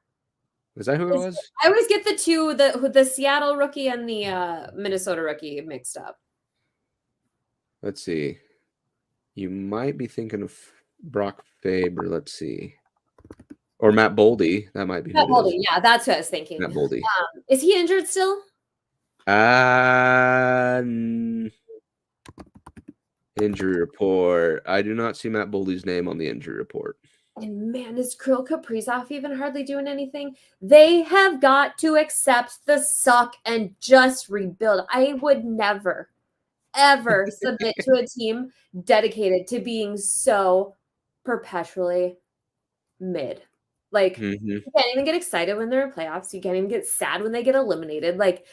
Is that who it was? I always get the two, the Seattle rookie and the Minnesota rookie mixed up. Let's see. You might be thinking of Brock Faber. Let's see. Or Matt Boldy. That might be Matt who it Boldy. is. Yeah, that's what I was thinking. Matt Boldy. Is he injured still? Injury report. I do not see Matt Boldy's name on the injury report. And man, is Kirill Kaprizov even hardly doing anything? They have got to accept the suck and just rebuild. I would never, ever submit to a team dedicated to being so perpetually mid. Like, you can't even get excited when they're in playoffs. You can't even get sad when they get eliminated. Like,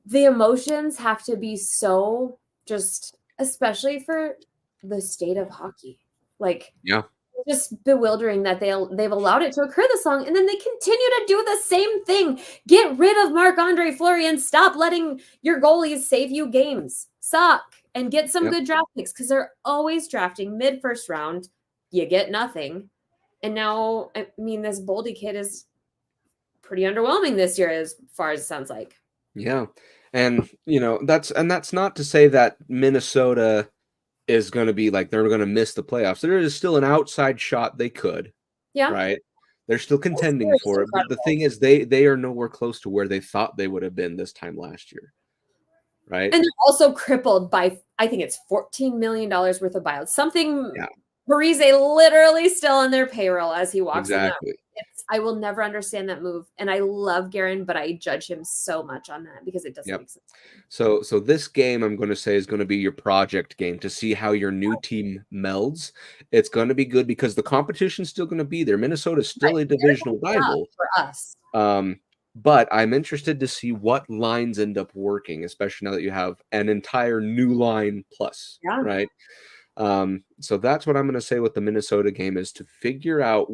the emotions have to be so just, especially for the state of hockey. Like, yeah, just bewildering that they've allowed it to occur this long, and then they continue to do the same thing. Get rid of Marc-Andre Fleury and stop letting your goalies save you games. Suck and get some good draft picks because they're always drafting mid first round. You get nothing. And now, I mean, this Boldy kid is pretty underwhelming this year as far as it sounds like. Yeah. And, that's not to say that Minnesota is going to be like they're going to miss the playoffs. There is still an outside shot they could. Yeah. Right? They're still contending for it. But the thing is, they are nowhere close to where they thought they would have been this time last year. Right? And they're also crippled by, I think it's $14 million worth of buyouts. Something Parise literally still on their payroll as he walks in. I will never understand that move. And I love Guerin, but I judge him so much on that because it doesn't make sense. So this game, I'm going to say, is going to be your project game to see how your new team melds. It's going to be good because the competition's still going to be there. Minnesota's still a divisional rival for us. But I'm interested to see what lines end up working, especially now that you have an entire new line plus, right? So that's what I'm going to say with the Minnesota game is to figure out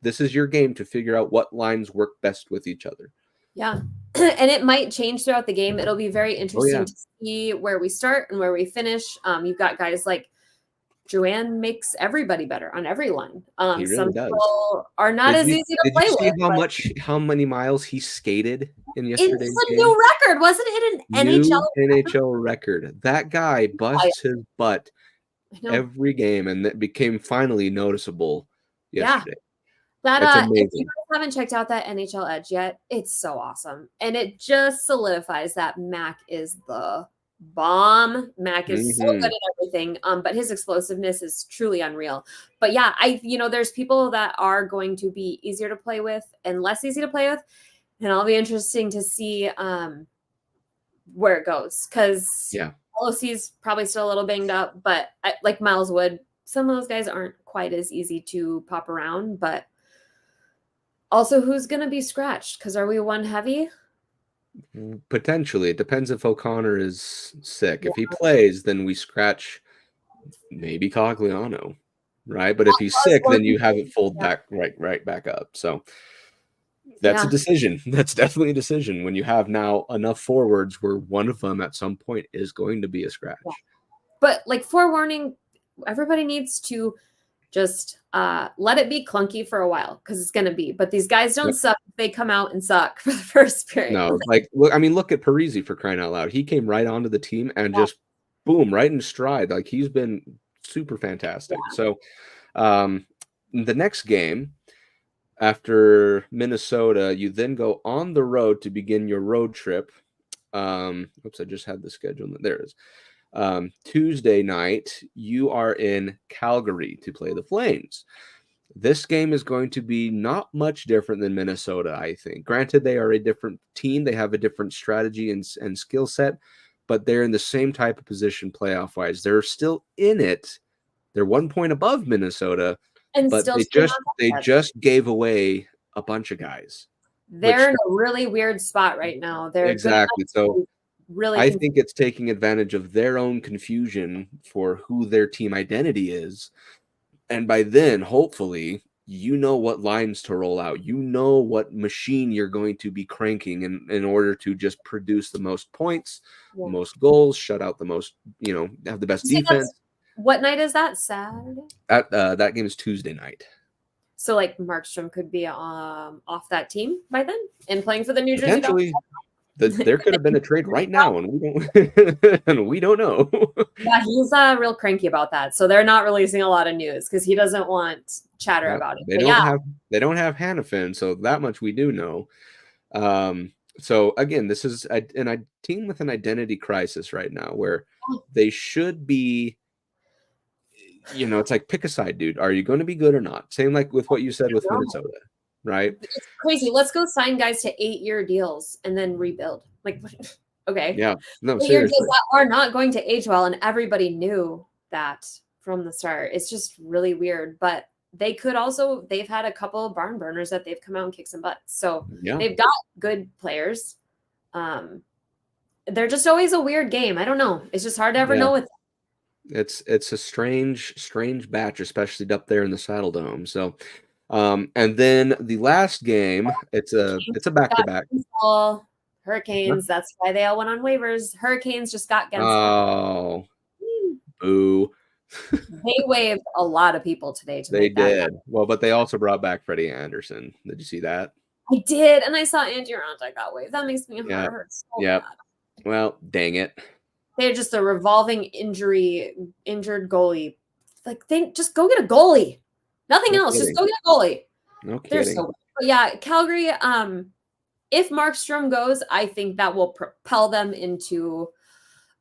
this is your game to figure out what lines work best with each other. Yeah. And it might change throughout the game. It'll be very interesting to see where we start and where we finish. You've got guys like Joanne makes everybody better on every line. He really some does. People are not as easy to play with. Did you see how many miles he skated in yesterday's it's a game? New record, wasn't it? An NHL record. That guy busts his butt every game, and that became finally noticeable yesterday. That if you haven't checked out that NHL Edge yet, it's so awesome. And it just solidifies that Mac is the bomb. Mac is so good at everything. But his explosiveness is truly unreal. But yeah, there's people that are going to be easier to play with and less easy to play with. And it'll be interesting to see where it goes. Because LOC's probably still a little banged up, but like Miles Wood, some of those guys aren't quite as easy to pop around, but also, who's going to be scratched? Because are we one heavy? Potentially. It depends if O'Connor is sick. If he plays, then we scratch maybe Cogliano, right? But if he's sick, then you have it fold back right back up. So that's a decision. That's definitely a decision when you have now enough forwards where one of them at some point is going to be a scratch. But like forewarning, everybody needs to just let it be clunky for a while because it's going to be. But these guys don't suck. They come out and suck for the first period. No, look at Parise for crying out loud. He came right onto the team and just boom, right in stride. Like he's been super fantastic. So the next game after Minnesota, you then go on the road to begin your road trip. Oops, I just had the schedule. There it is. Tuesday night, you are in Calgary to play the Flames. This game is going to be not much different than Minnesota, I think. Granted, they are a different team. They have a different strategy and skill set, but they're in the same type of position playoff-wise. They're still in it. They're 1 point above Minnesota, but they just gave away a bunch of guys. They're in a really weird spot right now. They're exactly. So really I think it's taking advantage of their own confusion for who their team identity is. And by then, hopefully, you know what lines to roll out. You know what machine you're going to be cranking in order to just produce the most points, the most goals, shut out the most, have the best defense. What night is that? Saturday? That game is Tuesday night. So, like, Markstrom could be off that team by then and playing for the New Jersey Devils? There could have been a trade right now, and we don't know. Yeah, he's real cranky about that. So they're not releasing a lot of news because he doesn't want chatter about it. They don't have Hannafin, so that much we do know. So again, this is a team with an identity crisis right now, where they should be. It's like, pick a side, dude. Are you going to be good or not? Same like with what you said with Minnesota, right? It's crazy. Let's go sign guys to 8-year deals and then rebuild. Like, okay. Yeah. No, 8-year deals that are not going to age well, and everybody knew that from the start. It's just really weird. But they've had a couple of barn burners that they've come out and kicked some butts. So they've got good players. They're just always a weird game. I don't know. It's just hard to ever know with them. It's a strange batch, especially up there in the Saddle Dome. So, and then the last game, it's a back-to-back. Hurricanes. That's why they all went on waivers. Hurricanes just got against them. Oh, boo. They waived a lot of people today. They did. Well, but they also brought back Freddie Anderson. Did you see that? I did, and I saw Andy Aranda got waived. That makes me hurt so bad. Well, dang it. They're just a revolving injured goalie. Like, they just go get a goalie. Nothing else. Just go get a goalie. No kidding. But yeah, Calgary, if Markstrom goes, I think that will propel them into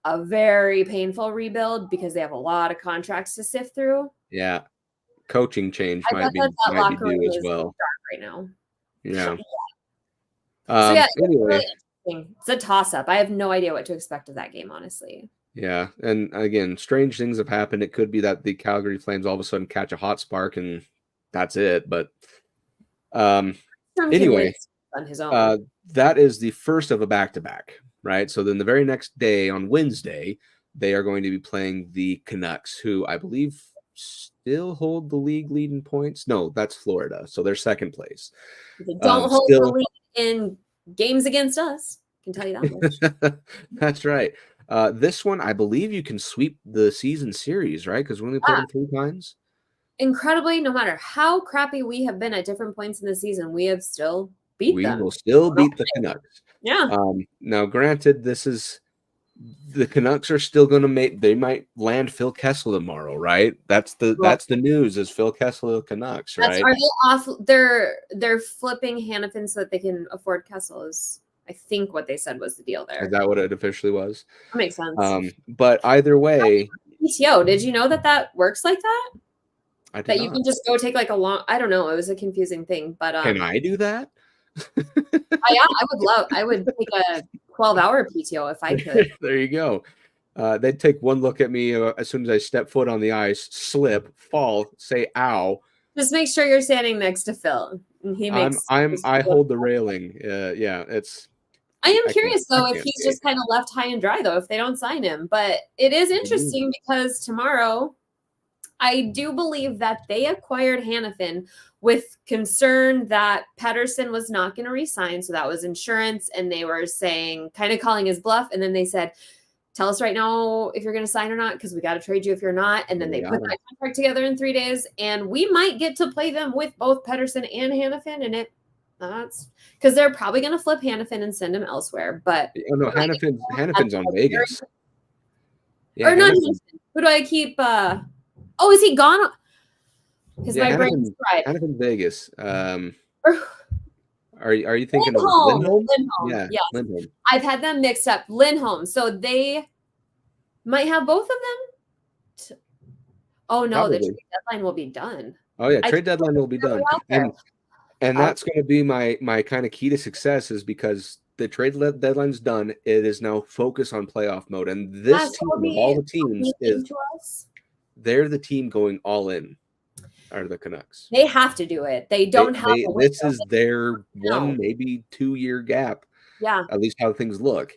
a very painful rebuild because they have a lot of contracts to sift through. Yeah. Coaching change might be due as well. Right now. Yeah. Anyway. It's a toss-up. I have no idea what to expect of that game, honestly. Yeah, and again, strange things have happened. It could be that the Calgary Flames all of a sudden catch a hot spark, and that's it. But anyway, on his own. That is the first of a back-to-back, right? So then the very next day, on Wednesday, they are going to be playing the Canucks, who I believe still hold the league lead in points. No, that's Florida, so they're second place. They don't hold the lead in games against us, can tell you that much. That's right. This one, I believe you can sweep the season series, right? Because we only played them 3 times. Incredibly, no matter how crappy we have been at different points in the season, we have still beat them. We will still beat the Canucks. Yeah. Now, granted, the Canucks are still going to they might land Phil Kessel tomorrow, right? That's the news is Phil Kessel to Canucks, right? Are they off? They're flipping Hannafin so that they can afford Kessel. Is I think what they said was the deal there. Is that what it officially was? That makes sense. But either way, PTO. Did you know that works like that? You can just go take like a long. I don't know. It was a confusing thing, but can I do that? I would take a 12-hour PTO if I could. There you go. They'd take one look at me as soon as I step foot on the ice, slip, fall, say ow. Just make sure you're standing next to Phil. And he makes. I hold the railing. Yeah, it's. I am curious though if he's just kind of left high and dry though if they don't sign him. But it is interesting because tomorrow, I do believe that they acquired Hannafin with concern that Pettersson was not going to resign. So that was insurance. And they were kind of calling his bluff. And then they said, tell us right now if you're going to sign or not, because we got to trade you if you're not. And then they put that contract together in 3 days. And we might get to play them with both Pettersson and Hannafin. And that's because they're probably going to flip Hannafin and send him elsewhere. But Hannafin's on Vegas. Yeah, or not Hannafin. Who do I keep? Oh, is he gone? Because my brain's fried. Hannafin's Vegas. Are you thinking Lindholm? of Lindholm? Yeah, yes. Lindholm. I've had them mixed up. Lindholm. So they might have both of them. Oh no, probably. The trade deadline will be done. Oh yeah, trade deadline will be done. And that's going to be my kind of key to success is because the trade deadline's done. It is now focus on playoff mode. And this team of all the teams they're the team going all in. Are the Canucks? They have to do it. They don't have. This is their 1, maybe 2-year gap. Yeah, at least how things look.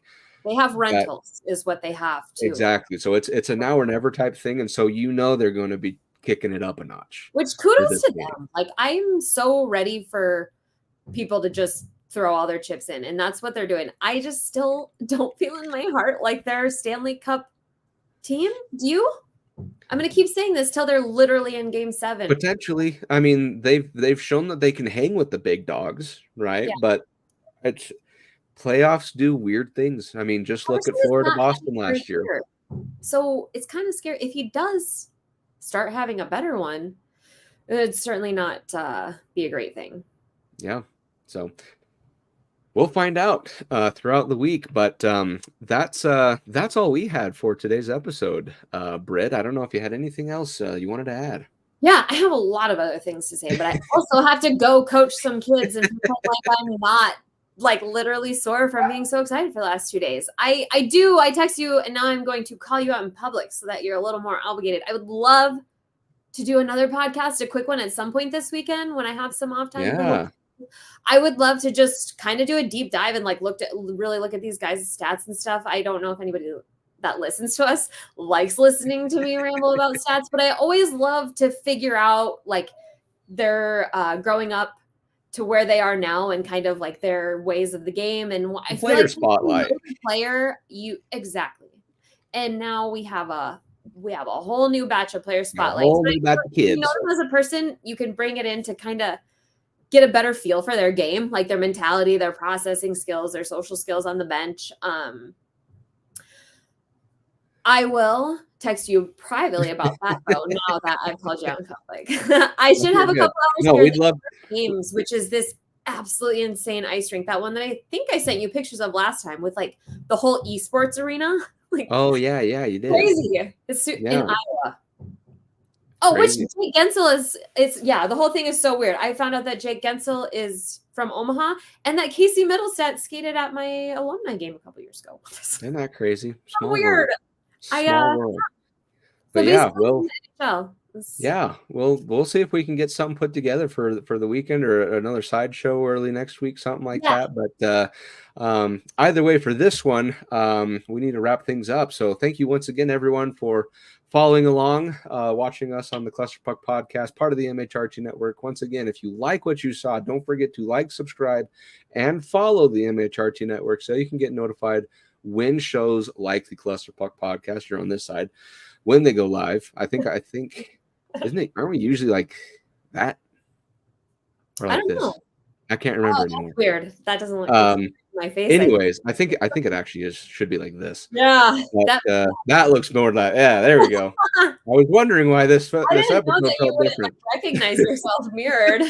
They have rentals, is what they have too. Exactly. So it's a now or never type thing, and so they're going to be kicking it up a notch. Which kudos to them. Like I'm so ready for people to just throw all their chips in, and that's what they're doing. I just still don't feel in my heart like they're a Stanley Cup team. Do you? I'm going to keep saying this till they're literally in Game 7. Potentially. I mean, they've shown that they can hang with the big dogs, right? Yeah. But playoffs do weird things. I mean, just look at Florida Boston last year. So it's kind of scary. If he does start having a better one, it'd certainly not be a great thing. Yeah. So we'll find out throughout the week, but that's all we had for today's episode. Britt, I don't know if you had anything else you wanted to add. Yeah, I have a lot of other things to say, but I also have to go coach some kids and pretend like I'm not like literally sore from being so excited for the last 2 days. I text you, and now I'm going to call you out in public so that you're a little more obligated. I would love to do another podcast, a quick one at some point this weekend when I have some off time. Yeah. I would love to just kind of do a deep dive and like really look at these guys' stats and stuff. I don't know if anybody that listens to us likes listening to me ramble about stats, but I always love to figure out like their growing up to where they are now and kind of like their ways of the game. And I feel like spotlight player, exactly. And now we have a whole new batch of player spotlights. Whole new batch of kids. You know, as a person, you can bring it in to kind of get a better feel for their game, like their mentality, their processing skills, their social skills on the bench. I will text you privately about that though, now that I've called you out in public. I should have a couple hours we'd love games, which is this absolutely insane ice rink. That one that I think I sent you pictures of last time with like the whole esports arena. Like, oh yeah, you did. Crazy. It's in Iowa. Oh, crazy. Which Jake Gensel the whole thing is so weird. I found out that Jake Gensel is from Omaha and that Casey Middlestat skated at my alumni game a couple years ago. Isn't that crazy? Small weird. World. But we'll see if we can get something put together for the weekend or another sideshow early next week, something like that. But either way, for this one, we need to wrap things up. So thank you once again, everyone, for following along, watching us on the Cluster Puck Podcast, part of the MHRT Network. Once again, if you like what you saw, don't forget to like, subscribe, and follow the MHRT Network so you can get notified when shows like the Cluster Puck Podcast, you're on this side, when they go live. I think, isn't it? Aren't we usually like that? Or like this? Know. I can't remember anymore. Weird. That doesn't look my face. Anyways, I think it actually should be like this. Yeah. But, that looks more like there we go. I was wondering why this episode felt different. Recognize yourself mirrored.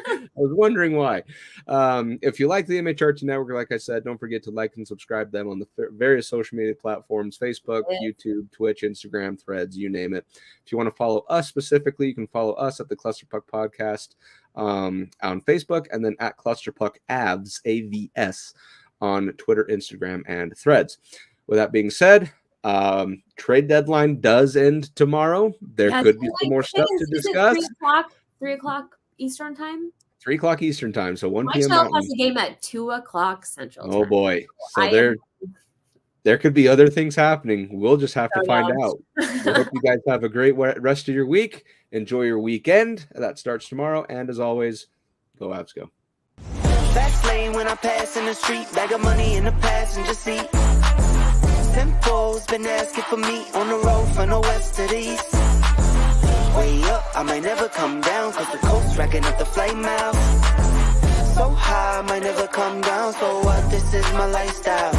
I was wondering why. If you like the MHRT Network, like I said, don't forget to like and subscribe them on the various social media platforms: Facebook, YouTube, Twitch, Instagram, Threads, you name it. If you want to follow us specifically, you can follow us at the Cluster Puck Podcast on Facebook, and then at Cluster Puck Avs, AVS, on Twitter, Instagram, and Threads. With that being said, trade deadline does end tomorrow. There could be some more stuff to discuss. 3 o'clock Eastern time? 3 o'clock Eastern time, so 1 p.m. My child has a game at 2 o'clock Central time. Oh boy. So there could be other things happening. We'll just have to find out. I hope you guys have a great rest of your week. Enjoy your weekend. That starts tomorrow. And as always, go Avs, go. Fast lane when I pass in the street. Bag of money in the passenger seat. Simcoe's been asking for me on the road from the west to the east. Way up, I might never come down, cause the coast racking up the flight miles. So high, I might never come down, so what, this is my lifestyle.